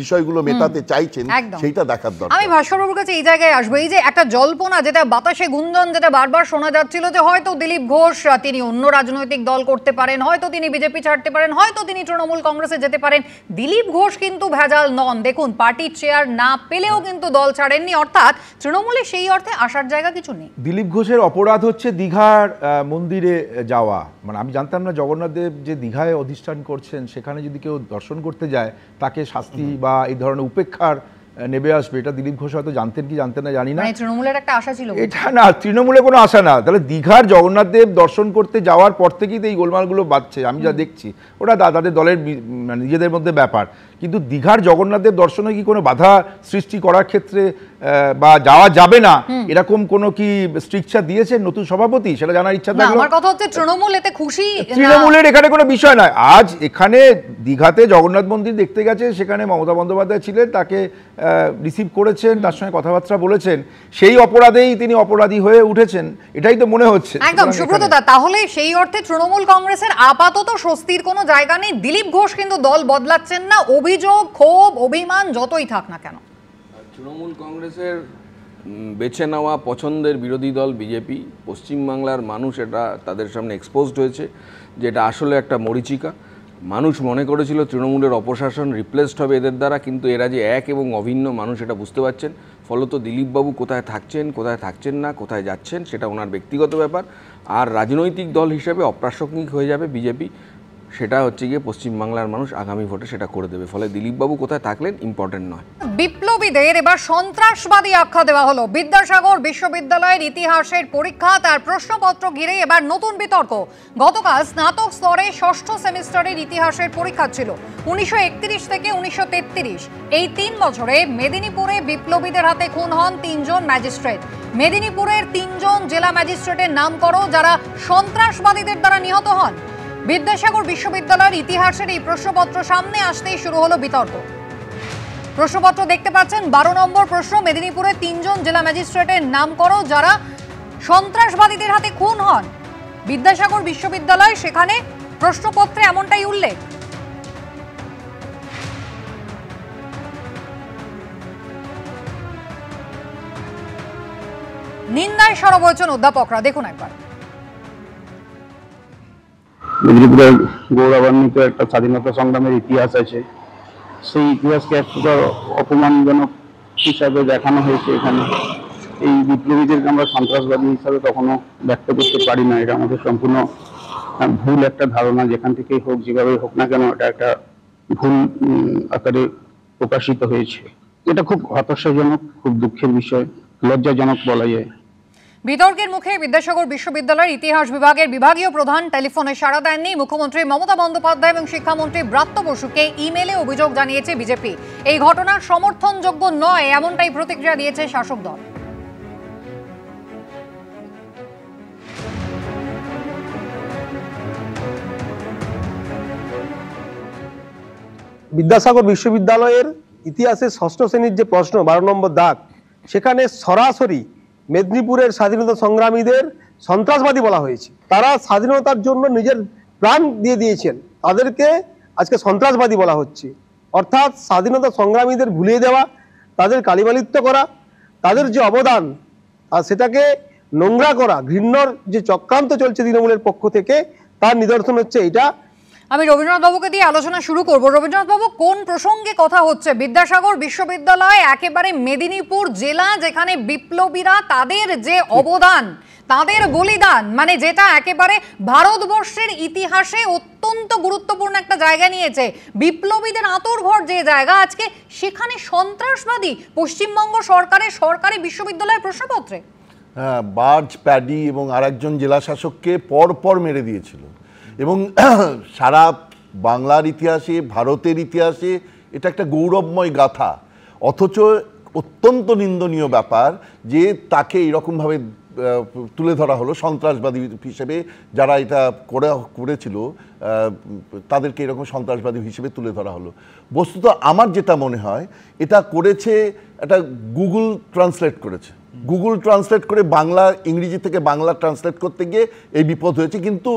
বিষয়গুলো মেটাতে চাইছেন সেইটা দেখার দরকার। আমি ভাস্করবাবুর কাছে এই জায়গায় আসবো। এই যে একটা জল্পনা, যেটা বাতাসে গুঞ্জন, যেটা বারবার শোনা যাচ্ছিল যে হয়তো দিলীপ ঘোষ তিনি অন্য রাজনৈতিক দল করতে পারেন, হয়তো তিনি বিজেপি ছাড়তে পারেন, হয়তো তিনি তৃণমূল কংগ্রেসে যেতে পারেন। দিলীপ ঘোষ কিন্তু ভেজাল নন। দেখুন, পার্টির চেয়ার না পেলেও কিন্তু দল ছাড়েননি, অর্থাৎ তৃণমূলে সেই অর্থে আসার জায়গা কিছু নেই। দিলীপ ঘোষের অপরাধ হচ্ছে দীঘার মন্দিরে যাওয়া। মানে আমি জানতাম না জগন্নাথ দেব যে দীঘায় অধিষ্ঠান করছেন, সেখানে যদি কেউ দর্শন করতে যায় তাকে শাস্তি বা এই ধরনের উপেক্ষার নেবে আসবে, এটা দিলীপ ঘোষ হয়তো জানতেন কি জানতেন না জানি না। তৃণমূলের একটা আশা ছিল, এটা না, তৃণমূলে কোনো আশা না। তাহলে দীঘার জগন্নাথ দেব দর্শন করতে যাওয়ার পর থেকেই তো এই গোলমালগুলো বাজছে, আমি যা দেখছি। ওটা তাদের দলের নিজেদের মধ্যে ব্যাপার, কিন্তু দীঘার জগন্নাথ দেব দর্শনে কি কোনো বাধা সৃষ্টি করার ক্ষেত্রে বা যাওয়া যাবে না এরকম কোনো কি স্ট্রিকচার দিয়েছেন নতুন সভাপতি, সেটা জানার ইচ্ছা থাকলো। আমার কথা হচ্ছে তৃণমূল এতে খুশি। তৃণমূলের এখানে কোনো বিষয় নয়। আজ এখানে দীঘাতে জগন্নাথ মন্দির দেখতে গেছে, সেখানে মমতা বন্দ্যোপাধ্যায় ছিলেন, তাকে রিসিভ করেছেন, তার সঙ্গে কথাবার্তা বলেছেন, সেই অপরাধেই তিনি অপরাধী হয়ে উঠেছেন, এটাই তো মনে হচ্ছে। একদম সুব্রত দা, তাহলে সেই অর্থে তৃণমূল কংগ্রেসের আপাতত স্বস্তির কোনো জায়গা নেই। দিলীপ ঘোষ কিন্তু দল বদলাচ্ছেন না, অভিযোগ, ক্ষোভ, অভিমান যতই থাক না কেন। তৃণমূল কংগ্রেসের বেছে নেওয়া পছন্দের বিরোধী দল বিজেপি, পশ্চিমবাংলার মানুষ এটা তাদের সামনে এক্সপোজড হয়েছে যে এটা আসলে একটা মরীচিকা। মানুষ মনে করেছিল তৃণমূলের অপশাসন রিপ্লেসড হবে এদের দ্বারা, কিন্তু এরা যে এক এবং অভিন্ন মানুষ এটা বুঝতে পারছেন। ফলত দিলীপবাবু কোথায় থাকছেন, কোথায় থাকছেন না, কোথায় যাচ্ছেন সেটা ওনার ব্যক্তিগত ব্যাপার। আর রাজনৈতিক দল হিসেবে অপ্রাসঙ্গিক হয়ে যাবে বিজেপি, সেটা হচ্ছে গিয়ে পশ্চিমবাংলার মানুষ আগামী ভোটে সেটা করে দেবে। ফলে দিলীপবাবু কোথায় থাকলেন ইম্পর্টেন্ট নয়। বিপ্লবীদের এবার সন্ত্রাসবাদী আখ্যা দেওয়া হলো। বিদ্যাসাগর বিশ্ববিদ্যালয়ের ইতিহাসের পরীক্ষা, তার প্রশ্নপত্র ঘিরে এবার নতুন বিতর্ক। গতকাল স্নাতক স্তরে ষষ্ঠ সেমিস্টারের ইতিহাসের পরীক্ষা ছিল। 1931 থেকে 1933 এই 3 বছরে মেদিনীপুরে বিপ্লবীদের হাতে খুন হন 3 জন ম্যাজিস্ট্রেট। মেদিনীপুরের 3 জন জেলা ম্যাজিস্ট্রেটের নাম করো যারা সন্ত্রাসবাদীদের দ্বারা নিহত হন। বিদ্যাসাগর বিশ্ববিদ্যালয়ের ইতিহাসের এই প্রশ্নপত্র সামনে আসতেই শুরু হলো বিতর্ক। প্রশ্নপত্র দেখতে পাচ্ছেন, 12 নম্বর প্রশ্ন, মেদিনীপুরের 3 জন জেলা ম্যাজিস্ট্রেটের নাম করো যারা সন্ত্রাসবাদীদের হাতে খুন হন। বিদ্যাসাগর বিশ্ববিদ্যালয়, সেখানে প্রশ্নপত্রে এমনটাই উল্লেখ। নিন্দায় সরব হয়েছেন অধ্যাপকরা, দেখুন একবার। মেদিনীপুরের গৌরবান্বিত একটা স্বাধীনতা সংগ্রামের ইতিহাস আছে, সেই ইতিহাসকে একটা অপমানজনক হিসাবে দেখানো হয়েছে এখানে। এই বিপ্লবীদেরকে আমরা সন্ত্রাসবাদী হিসাবে কখনো ব্যক্ত করতে পারি না, এটা আমাদের সম্পূর্ণ ভুল একটা ধারণা। যেখান থেকেই হোক, যেভাবে হোক না কেন, এটা একটা ভুল আকারে প্রকাশিত হয়েছে। এটা খুব হতাশাজনক, খুব দুঃখের বিষয়, লজ্জাজনক বলা যায়। বিতর্কের মুখে বিদ্যাসাগর বিশ্ববিদ্যালয়ের ইতিহাস বিভাগের বিভাগীয় প্রধান টেলিফোনে সাড়া দেননি। মুখ্যমন্ত্রী মমতা বন্দ্যোপাধ্যায় এবং শিক্ষামন্ত্রী ব্রাত্য বসুকে ইমেলে অভিযোগ জানিয়েছে বিজেপি। এই ঘটনার সমর্থনযোগ্য নয়, এমনটাই প্রতিক্রিয়া দিয়েছে শাসক দল। বিদ্যাসাগর বিশ্ববিদ্যালয়ের ইতিহাসের 6ষ্ঠ শ্রেণীর যে প্রশ্ন 12 নম্বর দাগ, সেখানে সরাসরি মেদিনীপুরের স্বাধীনতা সংগ্রামীদের সন্ত্রাসবাদী বলা হয়েছে। তারা স্বাধীনতার জন্য নিজের প্রাণ দিয়ে দিয়েছেন, তাদেরকে আজকে সন্ত্রাসবাদী বলা হচ্ছে। অর্থাৎ স্বাধীনতা সংগ্রামীদের ভুলিয়ে দেওয়া, তাদের কালিমালিপ্ত করা, তাদের যে অবদান আর সেটাকে নোংরা করা, ঘৃণ্যর যে চক্রান্ত চলছে তৃণমূলের পক্ষ থেকে, তার নিদর্শন হচ্ছে এটা। আমি রবীন্দ্রনাথ বাবুকে দিয়ে আলোচনা শুরু করব। রবীন্দ্রনাথ বাবু, কোন প্রসঙ্গে কথা হচ্ছে? বিদ্যাসাগর বিশ্ববিদ্যালয় একেবারে মেদিনীপুর জেলা, যেখানে বিপ্লবীরা তাদের যে অবদান, তাদের বলিদান, মানে যেটা একেবারে ভারতবর্ষের ইতিহাসে অত্যন্ত গুরুত্বপূর্ণ একটা জায়গা নিয়েছে, বিপ্লবীদের আঁতরঘর যে জায়গা, আজকে সেখানে সন্ত্রাসবাদী পশ্চিমবঙ্গ সরকারের সরকারি বিশ্ববিদ্যালয়ের প্রশ্নপত্রে। হ্যাঁ, বার্জ, প্যাডি এবং আরেকজন জেলা শাসককে পরপর মেরে দিয়েছিল এবং সারা বাংলার ইতিহাসে, ভারতের ইতিহাসে এটা একটা গৌরবময় গাথা। অথচ অত্যন্ত নিন্দনীয় ব্যাপার যে তাকে এরকমভাবে তুলে ধরা হলো সন্ত্রাসবাদী হিসেবে। যারা এটা করেছিল তাদেরকে এরকম সন্ত্রাসবাদী হিসেবে তুলে ধরা হলো। বস্তুত আমার যেটা মনে হয়, এটা করেছে একটা গুগল ট্রান্সলেট করেছে। গুগল ট্রান্সলেট করে বাংলা, ইংরেজি থেকে বাংলা ট্রান্সলেট করতে গিয়ে এই বিপদ হয়েছে। কিন্তু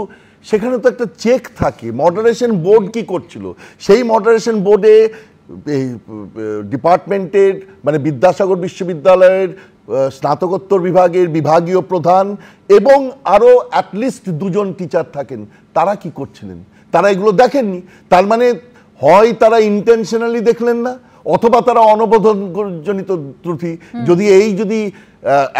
সেখানে তো একটা চেক থাকে, মডারেশন বোর্ড কি করছিল, সেই মডারেশন বোর্ডে এই ডিপার্টমেন্টের মানে বিদ্যাসাগর বিশ্ববিদ্যালয়ের স্নাতকোত্তর বিভাগের বিভাগীয় প্রধান এবং আরও অ্যাটলিস্ট 2 জন টিচার থাকেন। তারা কি করছিলেন? তারা এগুলো দেখেননি। তার মানে হয় তারা ইন্টেনশনালি দেখলেন না, অথবা তারা অনবধানজনিত ত্রুটি। যদি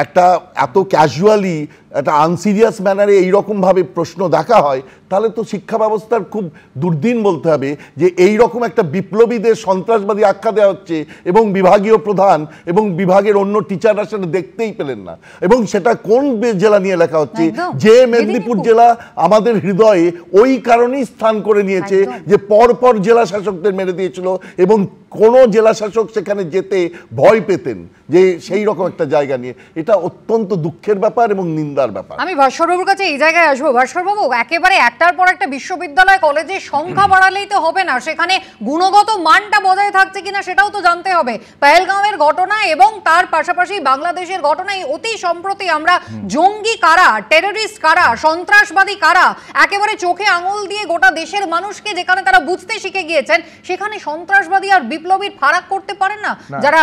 একটা এত ক্যাজুয়ালি, একটা আনসিরিয়াস ম্যানারে এইরকমভাবে প্রশ্ন দেখা হয়, তাহলে তো শিক্ষা ব্যবস্থার খুব দুর্দিন বলতে হবে যে এই রকম একটা বিপ্লবীদের সন্ত্রাসবাদী আখ্যা দেওয়া হচ্ছে এবং বিভাগীয় প্রধান এবং বিভাগের অন্য টিচাররা সেটা দেখতেই পেলেন না। এবং সেটা কোন জেলা নিয়ে লেখা হচ্ছে? যে মেদিনীপুর জেলা আমাদের হৃদয়ে ওই কারণেই স্থান করে নিয়েছে যে পরপর জেলা শাসকদের মেরে দিয়েছিল এবং কোনো জেলা শাসক সেখানে যেতে ভয় পেতেন যে সেই রকম একটা জায়গা নিয়ে। এটা অত্যন্ত দুঃখের ব্যাপার এবং নিন্দার ব্যাপার। আমি ভাস্করবাবুর কাছে এই জায়গায় আসবো। ভাস্করবাবু, একেবারে একটার পর একটা বিশ্ববিদ্যালয় কলেজের সংখ্যা বাড়ালেই তো হবে না, সেখানে গুণগত মানটা বজায় থাকছে কিনা সেটাও তো জানতে হবে। পেহেলগাঁওয়ের ঘটনা এবং তার পাশাপাশি বাংলাদেশের ঘটনা, এই অতি সম্প্রতি আমরা জঙ্গি কারা, টেররিস্ট কারা, সন্ত্রাসবাদী কারা, একেবারে চোখে আঙুল দিয়ে গোটা দেশের মানুষকে যেখানে তারা বুঝতে শিখে গিয়েছেন, সেখানে সন্ত্রাসবাদী আর বিপ্লবীর ফারাক করতে পারেন না যারা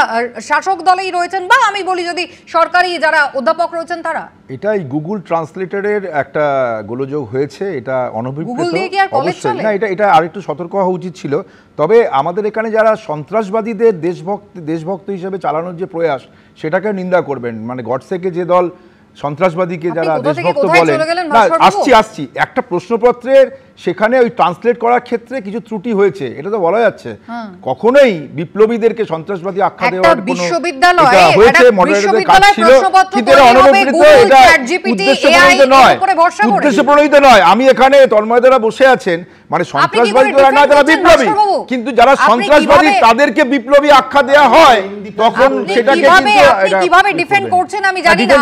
শাসক দলেই রয়েছেন, বা আমি বলি যদি সরকারি যারা অধ্যাপক রয়েছেন তারা। এটাই গুগল ট্রান্সলেটরের একটা গোলযোগ হয়েছে, এটা অনভিপ্রেত অবশ্যই না, এটা আরেকটু সতর্ক হওয়া উচিত ছিল। তবে আমাদের এখানে যারা সন্ত্রাসবাদীদের দেশভক্ত হিসেবে চালানোর যে প্রয়াস, সেটাকে নিন্দা করবেন। মানে গডসেকে যে দল সন্ত্রাসবাদীকে যারা দেশভক্ত বলেন, আসছি একটা প্রশ্নপত্রের সেখানে ওই ট্রান্সলেট করার ক্ষেত্রে কিছু ত্রুটি হয়েছে, এটা তো বলা যাচ্ছে। কখনোই বিপ্লবীদেরকে সন্ত্রাসবাদী আখ্যা দেওয়ার কোনো বিশ্ববিদ্যালয় হয়েছে, মডারেটরদের কাজ ছিল, কিন্তু এটা অনবরত, এটা উদ্দেশ্য নয়, উদ্দেশ্য প্রণোদিত নয়। আমি এখানে তন্ময় দ্বারা বসে আছেন, মানে সন্ত্রাসবাদী তো না, যারা বিপ্লবী, কিন্তু যারা সন্ত্রাসবাদী তাদেরকে বিপ্লবী আখ্যা দেওয়া হয়, তখন সেটাকে কিভাবে ডিফেন্ড করছেন আমি জানি না,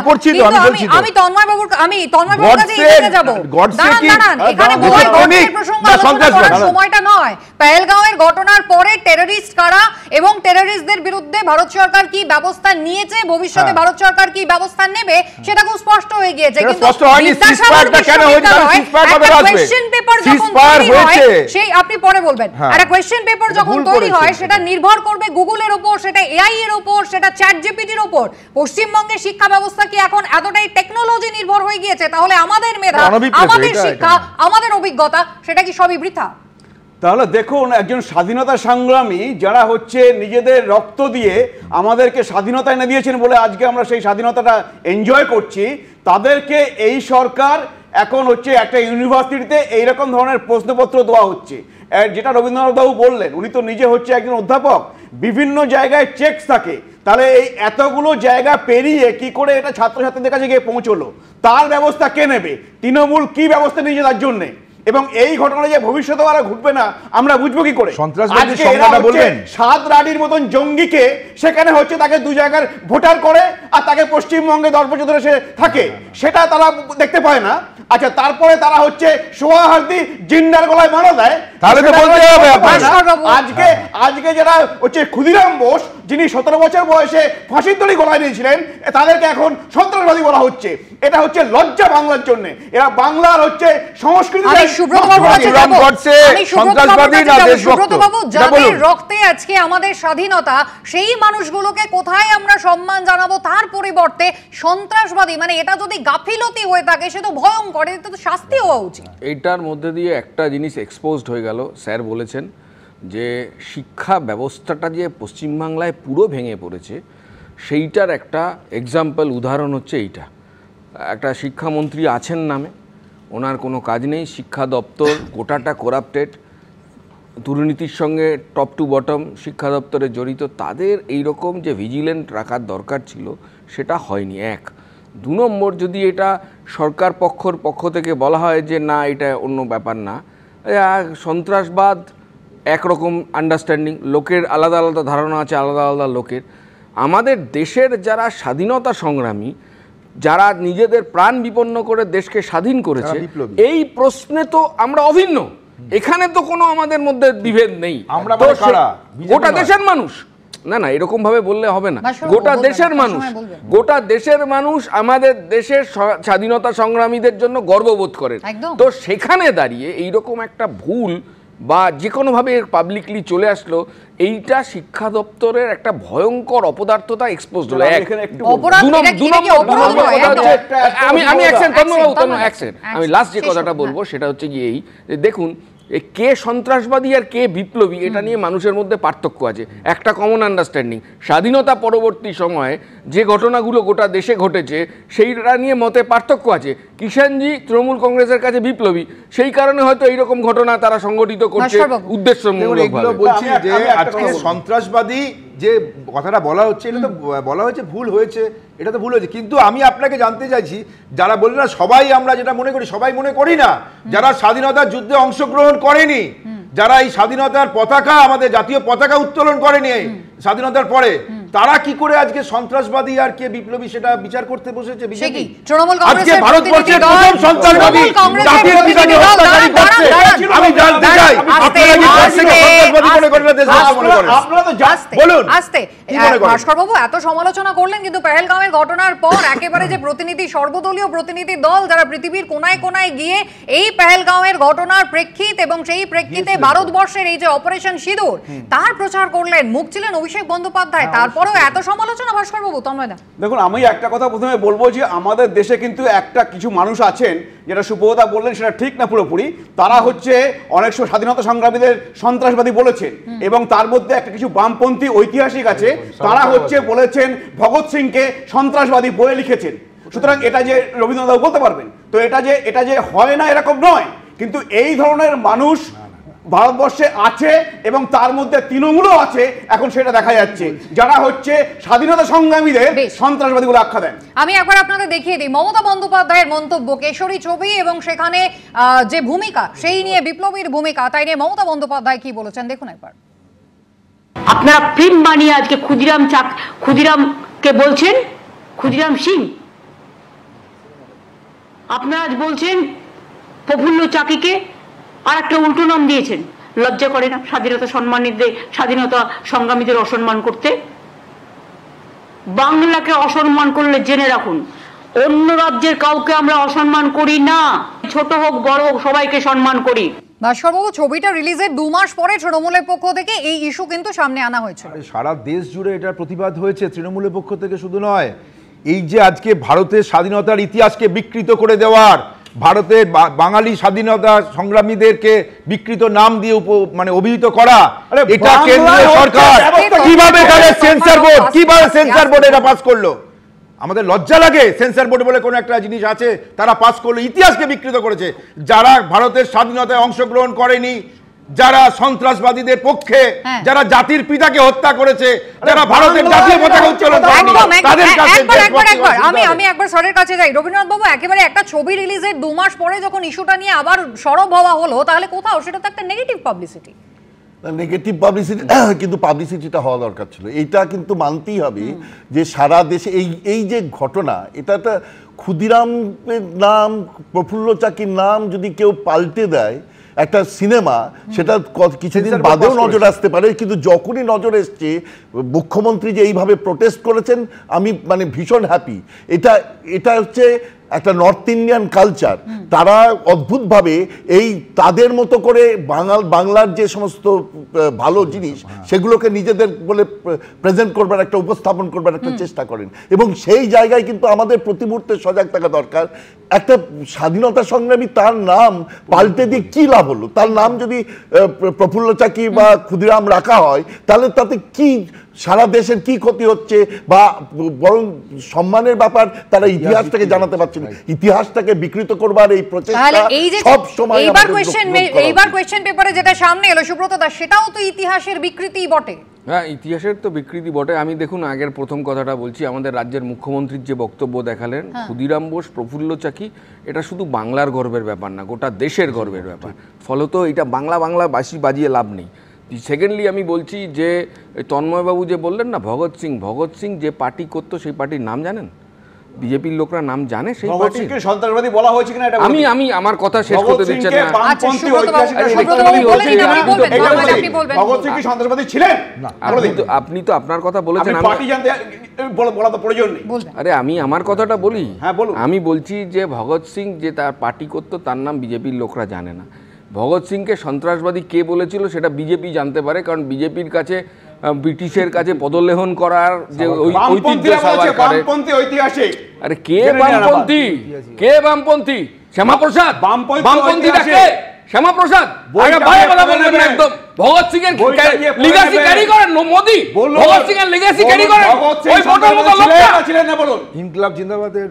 কিন্তু আমি তন্ময় বাবুর কাছে এসে যাব। দাঁড়ান, এখানে বোধহয় গডসের প্রসঙ্গ আলোচনা করার সময়টা নয়। পেহেলগাঁওয়ের ঘটনার পরে টেররিস্ট কারা এবং টেররিস্টদের বিরুদ্ধে ভারত সরকার কি ব্যবস্থা নিয়েছে, ভবিষ্যতে ভারত সরকার কি ব্যবস্থা নেবে, সেটা খুব স্পষ্ট হয়ে গিয়েছে। কিন্তু কোয়েশ্চেন পেপার যখন তৈরি হয়, সেই আপনি পরে বলবেন, একটা কোয়েশ্চেন পেপার যখন তৈরি হয় সেটা নির্ভর করবে গুগলের উপর, সেটা এআই এর উপর, সেটা চ্যাট জিপিটির উপর। পশ্চিমবঙ্গের শিক্ষা ব্যবস্থা কি এখন এতটাই টেকনোলজি নির্ভর হয়ে গিয়েছে? তাহলে আমাদের মেধা, আমাদের শিক্ষা, আমাদের অভিজ্ঞতা, সেটা কি সবই বৃথা? তাহলে দেখুন, একজন স্বাধীনতা সংগ্রামী যারা হচ্ছে নিজেদের রক্ত দিয়ে আমাদেরকে স্বাধীনতা এনে দিয়েছেন বলে আজকে আমরা সেই স্বাধীনতাটা এনজয় করছি, তাদেরকে এই সরকার এখন হচ্ছে একটা ইউনিভার্সিটিতে এইরকম ধরনের প্রশ্নপত্র দেওয়া হচ্ছে। যেটা রবীন্দ্রনাথবাবু বললেন, উনি তো নিজে হচ্ছে একজন অধ্যাপক, বিভিন্ন জায়গায় চেকস থাকে, তাহলে এই এতগুলো জায়গা পেরিয়ে কি করে এটা ছাত্রছাত্রীদের কাছে গিয়ে পৌঁছলো, তার ব্যবস্থা কে নেবে? তৃণমূল কি ব্যবস্থা নিয়েছে তার জন্যে? এবং এই ঘটনা যে ভবিষ্যতে আর ঘটবে না আমরা বুঝবো কি করে? সাত রাডির মতন জঙ্গিকে সেখানে হচ্ছে তাকে দু জায়গার ভোটার করে আর তাকে পশ্চিমবঙ্গে 10 বছর ধরে সে থাকে, সেটা তারা দেখতে পায় না। আচ্ছা, তারপরে তারা হচ্ছে সোহাহার্দি জিন্দার গলায় মারা দেয়, তাহলে তো বলতে হবে আজকে যারা হচ্ছে ক্ষুদিরাম বোস, যিনি 17 বছর বয়সে ফাঁসির দড়ি গলায় নিয়েছিলেন, তাদেরকে এখন সন্ত্রাসবাদী বলা হচ্ছে। এটা হচ্ছে লজ্জা বাংলার জন্য। এরা বাংলার হচ্ছে সংস্কৃতি যাদের রক্তে আজকে আমাদের স্বাধীনতা, সেই মানুষগুলোকে কোথায় আমরা সম্মান জানাবো, তার পরিবর্তে সন্ত্রাসবাদী, মানে এটা যদি গাফিলতি হয়ে থাকে সে তো ভয়ঙ্কর, এটা তো শাস্তি হওয়া উচিত। এইটার মধ্যে দিয়ে একটা জিনিস এক্সপোজড হয়ে গেল। স্যার বলেছেন যে শিক্ষা ব্যবস্থাটা যে পশ্চিমবাংলায় পুরো ভেঙে পড়েছে, সেইটার একটা এক্সাম্পল, উদাহরণ হচ্ছে এইটা। একটা শিক্ষামন্ত্রী আছেন নামে, ওনার কোনো কাজ নেই, শিক্ষা দপ্তর গোটাটা করাপ্টেড, দুর্নীতির সঙ্গে টপ টু বটম শিক্ষা দপ্তরে জড়িত। তাদের এই রকম যে ভিজিল্যান্ট রাখার দরকার ছিল সেটা হয়নি। 1, 2 নম্বর, যদি এটা সরকার পক্ষ থেকে বলা হয় যে না এটা অন্য ব্যাপার না, সন্ত্রাসবাদ একরকম আন্ডারস্ট্যান্ডিং, লোকের আলাদা আলাদা ধারণা আছে, আলাদা আলাদা লোকের। আমাদের দেশের যারা স্বাধীনতা সংগ্রামী, যারা নিজেদের প্রাণ বিপন্ন করে দেশকে স্বাধীন করেছে, এই প্রশ্নে তো আমরা অভিন্ন। এখানে তো কোনো আমাদের মধ্যে বিভেদ নেই। গোটা দেশের মানুষ, না এরকম ভাবে বললে হবে না, গোটা দেশের মানুষ আমাদের দেশের স্বাধীনতা সংগ্রামীদের জন্য গর্ববোধ করেন। তো সেখানে দাঁড়িয়ে এইরকম একটা ভুল বা যে কোনোভাবে পাবলিকলি চলে আসলো, এইটা শিক্ষা দপ্তরের একটা ভয়ঙ্কর অপদার্থতা এক্সপোজ হলো। আমি লাস্ট যে কথাটা বলবো সেটা হচ্ছে কি, এই দেখুন কে সন্ত্রাসবাদী আর কে বিপ্লবী, এটা নিয়ে মানুষের মধ্যে পার্থক্য আছে। একটা কমন আন্ডারস্ট্যান্ডিং, স্বাধীনতা পরবর্তী সময়ে যে ঘটনাগুলো গোটা দেশে ঘটেছে সেইটা নিয়ে মতে পার্থক্য আছে। কিষাণজি তৃণমূল কংগ্রেসের কাছে বিপ্লবী, সেই কারণে হয়তো এইরকম ঘটনা তারা সংগঠিত করছে উদ্দেশ্যমূলকভাবে। বলছি যে আজকে সন্ত্রাসবাদী যে কথাটা বলা হচ্ছে, এটা তো বলা হয়েছে ভুল হয়েছে, এটা তো ভুল হয়েছে, কিন্তু আমি আপনাকে জানতে চাইছি, যারা বললেন না সবাই আমরা যেটা মনে করি, সবাই মনে করি না। যারা স্বাধীনতার যুদ্ধে অংশগ্রহণ করেনি, যারা এই স্বাধীনতার পতাকা, আমাদের জাতীয় পতাকা উত্তোলন করেনি স্বাধীনতার পরে, তারা কি করে আজকে সন্ত্রাসবাদী আর কে বিপ্লবী সেটা বিচার করতে বসেছে বিজেপি? আজকে ভারতবর্ষের প্রথম সন্ত্রাসবাদী জাতির পিতাকে হত্যাকারী করছে। আমি জানতে চাই আপনারা কি দেশকে সন্ত্রাসবাদী মনে করেন না দেশকে মনে করেন? আপনারা তো বলুন আস্তে। ভাস্কর বাবু এত সমালোচনা করলেন, কিন্তু পেহেলগাঁওয়ের ঘটনার পর একেবারে যে প্রতিনিধি, সর্বদলীয় প্রতিনিধি দল যারা পৃথিবীর কোনায় কোনায় গিয়ে এই পেহেলগাঁওয়ের ঘটনার প্রেক্ষিত এবং সেই প্রেক্ষিতে ভারতবর্ষের এই যে অপারেশন সিঁদুর তার প্রচার করলেন, মুখ ছিলেন অভিষেক বন্দ্যোপাধ্যায়, তারপরেও এত সমালোচনা। ভাস্কর বাবু, তন্ময় দা, দেখুন আমি একটা কথা প্রথমে বলবো যে আমাদের দেশে কিন্তু একটা কিছু মানুষ আছেন, যেটা সুব্রতদা বললেন সেটা ঠিক না পুরোপুরি, তারা হচ্ছে অনেক স্বাধীনতা সংগ্রামীদের সন্ত্রাসবাদী বলেছেন, এবং তার মধ্যে একটা কিছু বামপন্থী ঐতিহাসিক আছে, তারা হচ্ছে বলেছেন ভগৎ সিংকে সন্ত্রাসবাদী বলে লিখেছেন। সুতরাং এটা যে রবীন্দ্রনাথ বলতে পারবেন, তো এটা যে হয় না এরকম নয়, কিন্তু এই ধরনের মানুষ ভারতবর্ষে আছে এবং তার মধ্যে তৃণমূলও আছে, এখন সেটা দেখা যাচ্ছে, যারা হচ্ছে স্বাধীনতা সংগ্রামীদের সন্ত্রাসবাদী বলে আখ্যা দেন। আমি একবার আপনাদের দেখিয়ে দিই মমতা বন্দ্যোপাধ্যায়ের মন্তব্য, কেশরী ছবি এবং সেখানে যে ভূমিকা, সেই নিয়ে বিপ্লবীর ভূমিকা, তাই নিয়ে মমতা বন্দ্যোপাধ্যায় কি বলেছেন দেখুন একবার। আপনারা ফিল্ম বানিয়ে আজকে ক্ষুদিরামকে বলছেন ক্ষুদিরাম সিং, আপনারা আজ বলছেন প্রফুল্ল চাকিকে আর একটা উল্টো নাম দিয়েছেন। লজ্জা করে না স্বাধীনতা সংগ্রামীদের অসম্মান করতে? বাংলাকে অসম্মান করলে জেনে রাখুন, অন্য রাজ্যের কাউকে আমরা অসম্মান করি না, ছোট হোক বড় হোক সবাইকে সম্মান করি। ভাস্করবাবু, ছবিটা রিলিজের 2 মাস পরে তৃণমূলের পক্ষ থেকে এই ইস্যু কিন্তু সামনে আনা হয়েছিল। সারা দেশ জুড়ে এটার প্রতিবাদ হয়েছে, তৃণমূলের পক্ষ থেকে শুধু নয়। এই যে আজকে ভারতের স্বাধীনতার ইতিহাসকে বিকৃত করে দেওয়ার, ভারতের বাঙালি স্বাধীনতা সংগ্রামীদেরকে বিকৃত নাম দিয়ে মানে অভিহিত করা, এটা কেন্দ্রীয় সরকার কিভাবে সেন্সর বোর্ড এটা পাস করলো? আমাদের লজ্জা লাগে। সেন্সর বোর্ড বলে কোনো একটা জিনিস আছে, তারা পাস করলো, ইতিহাসকে বিকৃত করেছে। যারা ভারতের স্বাধীনতায় অংশগ্রহণ করেনি, যারা সন্ত্রাসবাদীদের পক্ষে, যারা জাতির পিতাকে হত্যা করেছে, যারা ভারতের জাতীয় পতাকা উত্তোলন করেনি, তাদের কাছে আমি একবার স্যারের কাছে যাই। রবীন্দ্রনাথ বাবু, একেবারে একটা ছবি রিলিজের 2 মাস পরে যখন ইস্যুটা নিয়ে আবার সরব হওয়া হলো, তাহলে কোথাও সেটা তো একটা নেগেটিভ পাবলিসিটি। নেগেটিভ পাবলিসিটি, কিন্তু পাবলিসিটিটা হওয়া দরকার ছিল। এইটা কিন্তু মানতেই হবে যে সারা দেশে এই যে ঘটনা, এটা একটা ক্ষুদিরামের নাম, প্রফুল্ল চাকির নাম যদি কেউ পাল্টে দেয় একটা সিনেমা, সেটা কিছুদিন বাদেও নজর আসতে পারে। কিন্তু যখনই নজর এসছে, মুখ্যমন্ত্রী যে এইভাবে প্রোটেস্ট করেছেন, আমি মানে ভীষণ হ্যাপি। এটা হচ্ছে একটা নর্থ ইন্ডিয়ান কালচার। তারা অদ্ভুতভাবে এই তাদের মতো করে বাংলার যে সমস্ত ভালো জিনিস, সেগুলোকে নিজেদের বলে প্রেজেন্ট করবার, একটা উপস্থাপন করবার একটা চেষ্টা করেন। এবং সেই জায়গায় কিন্তু আমাদের প্রতি মুহূর্তে সজাগ থাকা দরকার। একটা স্বাধীনতা সংগ্রামী, তার নাম পাল্টে দিয়ে কী লাভ হলো? তার নাম যদি প্রফুল্ল চাকি বা ক্ষুদিরাম রাখা হয়, তাহলে তাতে কি সারা দেশের কি ক্ষতি হচ্ছে? বা বরং সম্মানের ব্যাপার, তারা ইতিহাসটাকে জানাতে পারছে না। ইতিহাসটাকে বিকৃত করবার এই প্রচেষ্টা সব সময়। এইবার কোশ্চেন পেপারে যেটা সামনে এলো সুব্রত দাস, সেটাও তো ইতিহাসের বিকৃতি বটে। হ্যাঁ, ইতিহাসের তো বিকৃতি বটে। আমি দেখুন আগের প্রথম কথাটা বলছি, আমাদের রাজ্যের মুখ্যমন্ত্রীর যে বক্তব্য দেখালেন, ক্ষুদিরাম বোস, প্রফুল্ল চাকি, এটা শুধু বাংলার গর্বের ব্যাপার না, গোটা দেশের গর্বের ব্যাপার। ফলত এটা বাংলা বাজিয়ে লাভ নেই। সেকেন্ডলি আমি বলছি যে তন্ময়বাবু যে বললেন না, ভগৎ সিং যে পার্টি করতো, সেই পার্টির নাম জানেন? বিজেপির লোকরা নাম জানে সেই পার্টিকে সন্ত্রাসবাদী বলা হয়েছে কিনা এটা আমি আমার কথা শেষ করতে দিচ্ছেন না। ভগৎ সিং কি সন্ত্রাসবাদী ছিলেন? আপনি তো আপনার কথা বলেছেন, পার্টি জানতে বলা তো প্রয়োজন নেই। আরে আমি আমার কথাটা বলি। আমি বলছি যে ভগৎ সিং যে তার পার্টি করতো, তার নাম বিজেপির লোকরা জানে না। ভগৎ সিংকে সন্ত্রাসবাদী কে বলেছিল সেটা বিজেপি জানতে পারে, কারণ বিজেপির কাছে, ব্রিটিশের কাছে পদলেহন করার যে ঐতিহ্য সবার করে। আরে কে বামপন্থী? শ্যামাপ্রসাদ বামপন্থীটা কে? শ্যামাপ্রসাদ একদম। ভগৎ সিং এর লিগ্যাসি ক্যারি করেন মোদি, ভগৎ সিং এর লিগ্যাসি ক্যারি করেন ওই ফটোর মতো লোকটা ছিলেন না। বলুন, ইনকলাব জিন্দাবাদের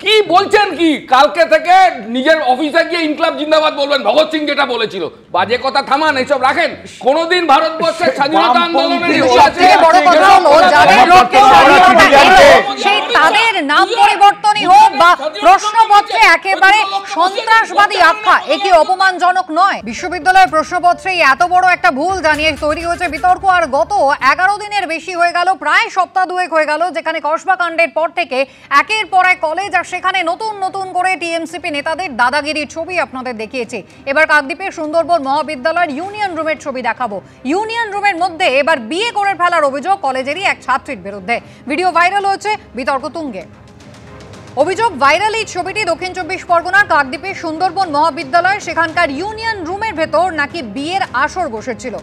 কি বলছেন? কি কালকে থেকে নিজের অফিসে গিয়ে ইনকলাব জিন্দাবাদ বলবেন? ভগৎ সিং যেটা বলেছিল, বাজে কথা থামান, এইসব রাখেন। কোনদিন ভারতবর্ষের স্বাধীনতা আন্দোলনের সেই তাদের নাম পরিবর্তনই হোক বা প্রশ্নপত্রে একেবারে সন্ত্রাসবাদী আখ্যা, এ কি অপমানজনক নয়? বিশ্ববিদ্যালয়ের প্রশ্নপত্রে এত বড় একটা ভুল জানিয়ে তৈরি হয়েছে বিতর্ক। আর গত 11 দিনের বেশি হয়ে গেল, প্রায় সপ্তাহ দুয়েক হয়ে গেল, যেখানে কসবা কাণ্ডের পর থেকে একের পর এক কলেজ আর সেখানে নতুন করে টিএমসিপি নেতাদের দাদাগিরির ছবি আপনাদের দেখিয়েছে। এবার কাকদ্বীপের সুন্দরবন মহাবিদ্যালয়ের ইউনিয়ন রুমের ছবি দেখাবো। ইউনিয়ন রুমের মধ্যে এবার বিয়ে করে ফেলার অভিযোগ কলেজেরই এক ছাত্রীর বিরুদ্ধে। ভিডিও ভাইরাল হয়েছে, বিতর্ক তুঙ্গে। অভিযোগ ভাইরাল এই ছবিটি দক্ষিণ 24 পরগনার কাকদ্বীপের সুন্দরবন মহাবিদ্যালয়, সেখানকার ইউনিয়ন রুমের ভেতর নাকি বিয়ের আসর বসেছিল।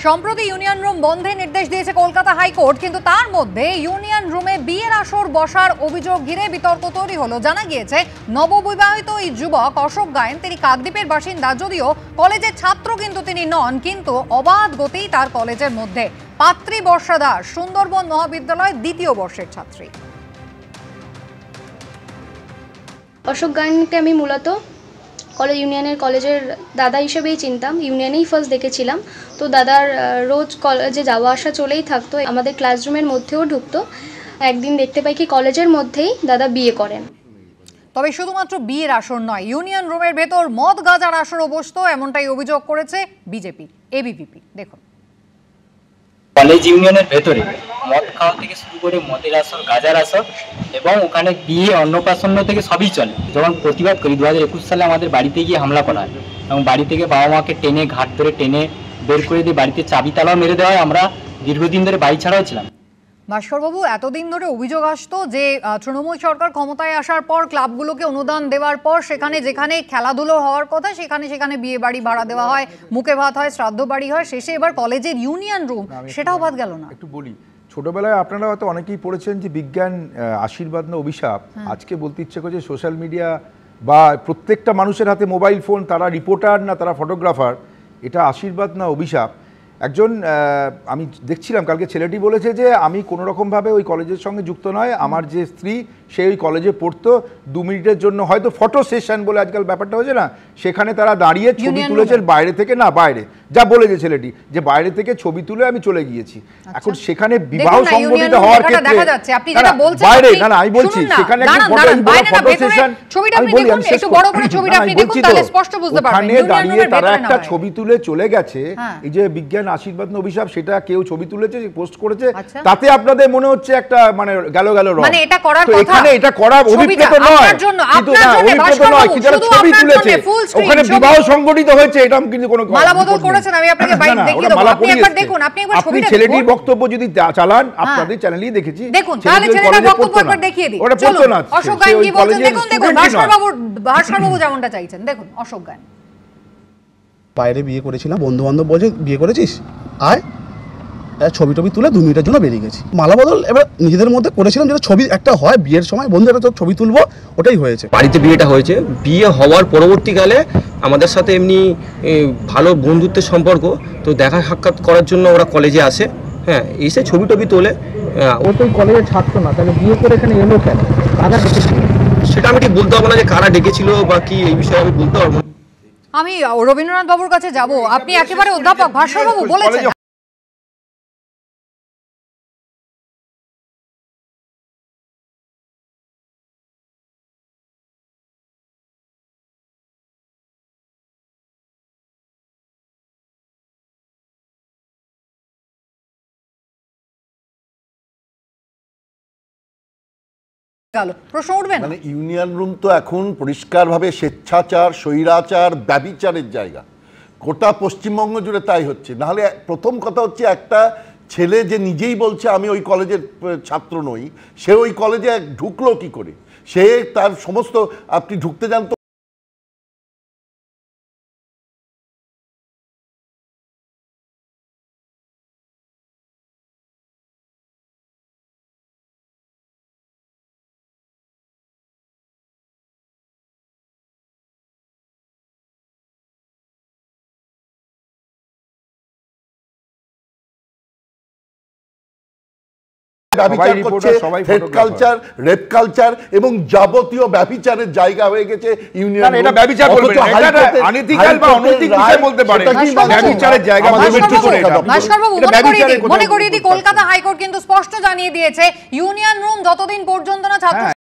সম্প্রতি ইউনিয়ন রুম বন্ধের নির্দেশ দিয়েছে কলকাতা হাইকোর্ট, কিন্তু তার মধ্যে ইউনিয়ন রুমে বিয়ের আসর বসার অভিযোগ ঘিরে বিতর্ক তৈরি হলো। জানা গিয়েছে নববিবাহিত এই যুবক অশোক গায়েন, তিনি কাকদ্বীপের বাসিন্দা, যদিও কলেজের ছাত্র কিন্তু তিনি নন, কিন্তু অবাধ গতি তার কলেজের মধ্যে। পাত্রী বর্ষা দাস, সুন্দরবন মহাবিদ্যালয় 2য় বর্ষের ছাত্রী। অশোক গাইনকে আমি মূলত কলেজ ইউনিয়নের কলেজের দাদা হিসেবেই চিনতাম, ইউনিয়নেই ফার্স্ট দেখেছিলাম। তো দাদার রোজ কলেজে যাওয়া আসা চলেই থাকতো, আমাদের ক্লাসরুমের মধ্যেও ঢুকতো। একদিন দেখতে পাই কি কলেজের মধ্যেই দাদা বিয়ে করেন। তবে শুধুমাত্র বিয়ের আসর নয়, ইউনিয়ন রুমের ভেতর মদ গাঁজার আসরও বসতো, এমনটাই অভিযোগ করেছে বিজেপি এবিভিপি। দেখুন, কলেজ ইউনিয়নের ভেতরে মদ খাওয়া থেকে শুরু করে মদের আসর, গাঁজার আসর এবং ওখানে বিয়ে অন্নপ্রাশন থেকে সবই চলে। যখন প্রতিবাদ করি 2021 সালে আমাদের বাড়িতে গিয়ে হামলা করা হয় এবং বাড়ি থেকে বাবা মাকে টেনে ঘাট ধরে টেনে বের করে দিয়ে বাড়িতে চাবি তালাও মেরে দেওয়া হয়। আমরা দীর্ঘদিন ধরে বাড়ি ছাড়াও ছিলাম। ভাস্করবাবু, এতদিন ধরে অভিযোগ আসতো যে তৃণমূল সরকার ক্ষমতায় আসার পর ক্লাবগুলোকে অনুদান দেওয়ার পর সেখানে যেখানে খেলাধুলো হওয়ার কথা সেখানে বিয়ে বাড়ি ভাড়া দেওয়া হয়, মুখে ভাত হয়, শ্রাদ্ধ বাড়ি হয়, শেষে এবার কলেজের ইউনিয়ন রুম সেটাও বাদ গেল না। একটু বলি, ছোটবেলায় আপনারা হয়তো অনেকেই পড়েছেন যে বিজ্ঞান আশীর্বাদ না অভিশাপ। আজকে বলতে ইচ্ছে করছে সোশ্যাল মিডিয়া বা প্রত্যেকটা মানুষের হাতে মোবাইল ফোন, তারা রিপোর্টার না তারা ফটোগ্রাফার, এটা আশীর্বাদ না অভিশাপ। একজন আমি দেখছিলাম কালকে, ছেলেটি বলেছে যে আমি কোনো রকমভাবে ওই কলেজের সঙ্গে যুক্ত নয়, আমার যে স্ত্রী সে ওই কলেজে পড়তো, 2 মিনিটের জন্য হয়তো ফটো সেশন বলে আজকাল ব্যাপারটা হয়েছে না, সেখানে তারা দাঁড়িয়ে ছবি তুলেছেন বাইরে থেকে, না বাইরে যা বলেছে ছেলেটি যে বাইরে থেকে ছবি তুলে আমি চলে গিয়েছি। এখন সেখানে বিবাহ সংগঠিত হওয়ার ক্ষেত্রে বাইরে না, না আমি বলছি সেখানে একটা ফটো সেশন, আমি বলি আমি শেষ বলছি তো, ওখানে দাঁড়িয়ে তারা একটা ছবি তুলে চলে গেছে। এই যে বিজ্ঞান আশীর্বাদ না অভিশাপ, সেটা কেউ ছবি তুলেছে, পোস্ট করেছে, তাতে আপনাদের মনে হচ্ছে একটা মানে গেল রং, মানে এটা করার কথা, এখানে এটা করা অভিপ্রেত নয়, কিন্তু না অভিপ্রেত নয়, কি যারা ছবি তুলেছে ওখানে বিবাহ সংগঠিত হয়েছে, এটা কিন্তু কোনো মালা বদল করেছেন। আমি আপনাকে বাইক দেখিয়ে দেব, আপনি একবার দেখুন, আপনি একবার ছবিটা দেখুন, ছেলেটির বক্তব্য যদি চালান, আপনাদের চ্যানেলেই দেখেছি, দেখুন তাহলে ছেলেটার বক্তব্য একবার দেখিয়ে দিই। ওটা পড়তো না, অশোক গাইন কি বলছেন দেখুন, ভাস্করবাবু যেমনটা চাইছেন দেখুন। অশোক গাইন, বাইরে বিয়ে করেছিলাম, বন্ধু বান্ধব বলছে বিয়ে করেছিস আয়, ছবি টবি তুলে 2 মিনিটের জন্য বেরিয়ে গেছি। মালা বদল এবার নিজেদের মধ্যে করেছিলাম, যেটা ছবি একটা হয় বিয়ের সময়, বন্ধু একটা ছবি তুলবো, ওটাই হয়েছে। বাড়িতে বিয়েটা হয়েছে, বিয়ে হওয়ার পরবর্তীকালে আমাদের সাথে এমনি ভালো বন্ধুত্বের সম্পর্ক, তো দেখা সাক্ষাৎ করার জন্য ওরা কলেজে আসে, হ্যাঁ এসে ছবি টবি তোলে। ও তো কলেজে ছাত্র না, তাহলে বিয়ে করে এখানে এলো কেন, কারা ডেকেছিল সেটা আমি ঠিক বলতে পারবো না যে কারা ডেকেছিল বা কি, এই বিষয়ে আমি বলতে পারবো না। আমি রবীন্দ্রনাথ বাবুর কাছে যাব, আপনি একেবারে অধ্যাপক ভাস্করবাবু বলেছেন প্রশ্ন উঠবে না। মানে ইউনিয়ন রুম তো এখন পরিষ্কারভাবে স্বেচ্ছাচার, স্বৈরাচার, ব্যভিচারের জায়গা। গোটা পশ্চিমবঙ্গ জুড়ে তাই হচ্ছে। নাহলে প্রথম কথা হচ্ছে, একটা ছেলে যে নিজেই বলছে আমি ওই কলেজের ছাত্র নই, সে ওই কলেজে ঢুকলো কি করে? সে তার সমস্ত, আপনি ঢুকতে যান তো ব্যভিচার করছে, হেড কালচার, রেপ কালচার এবং যাবতীয় ব্যভিচারের জায়গা হয়ে গেছে ইউনিয়ন। এটা ব্যভিচার বলবেন না, এটা অনৈতিক বা অনৈতিক বিষয় বলতে পারে, ব্যভিচারের জায়গা ভাস্করবাবু মনে করিয়ে দিই, কলকাতা হাইকোর্ট কিন্তু স্পষ্ট জানিয়ে দিয়েছে ইউনিয়ন রুম যতদিন পর্যন্ত না ছাত্র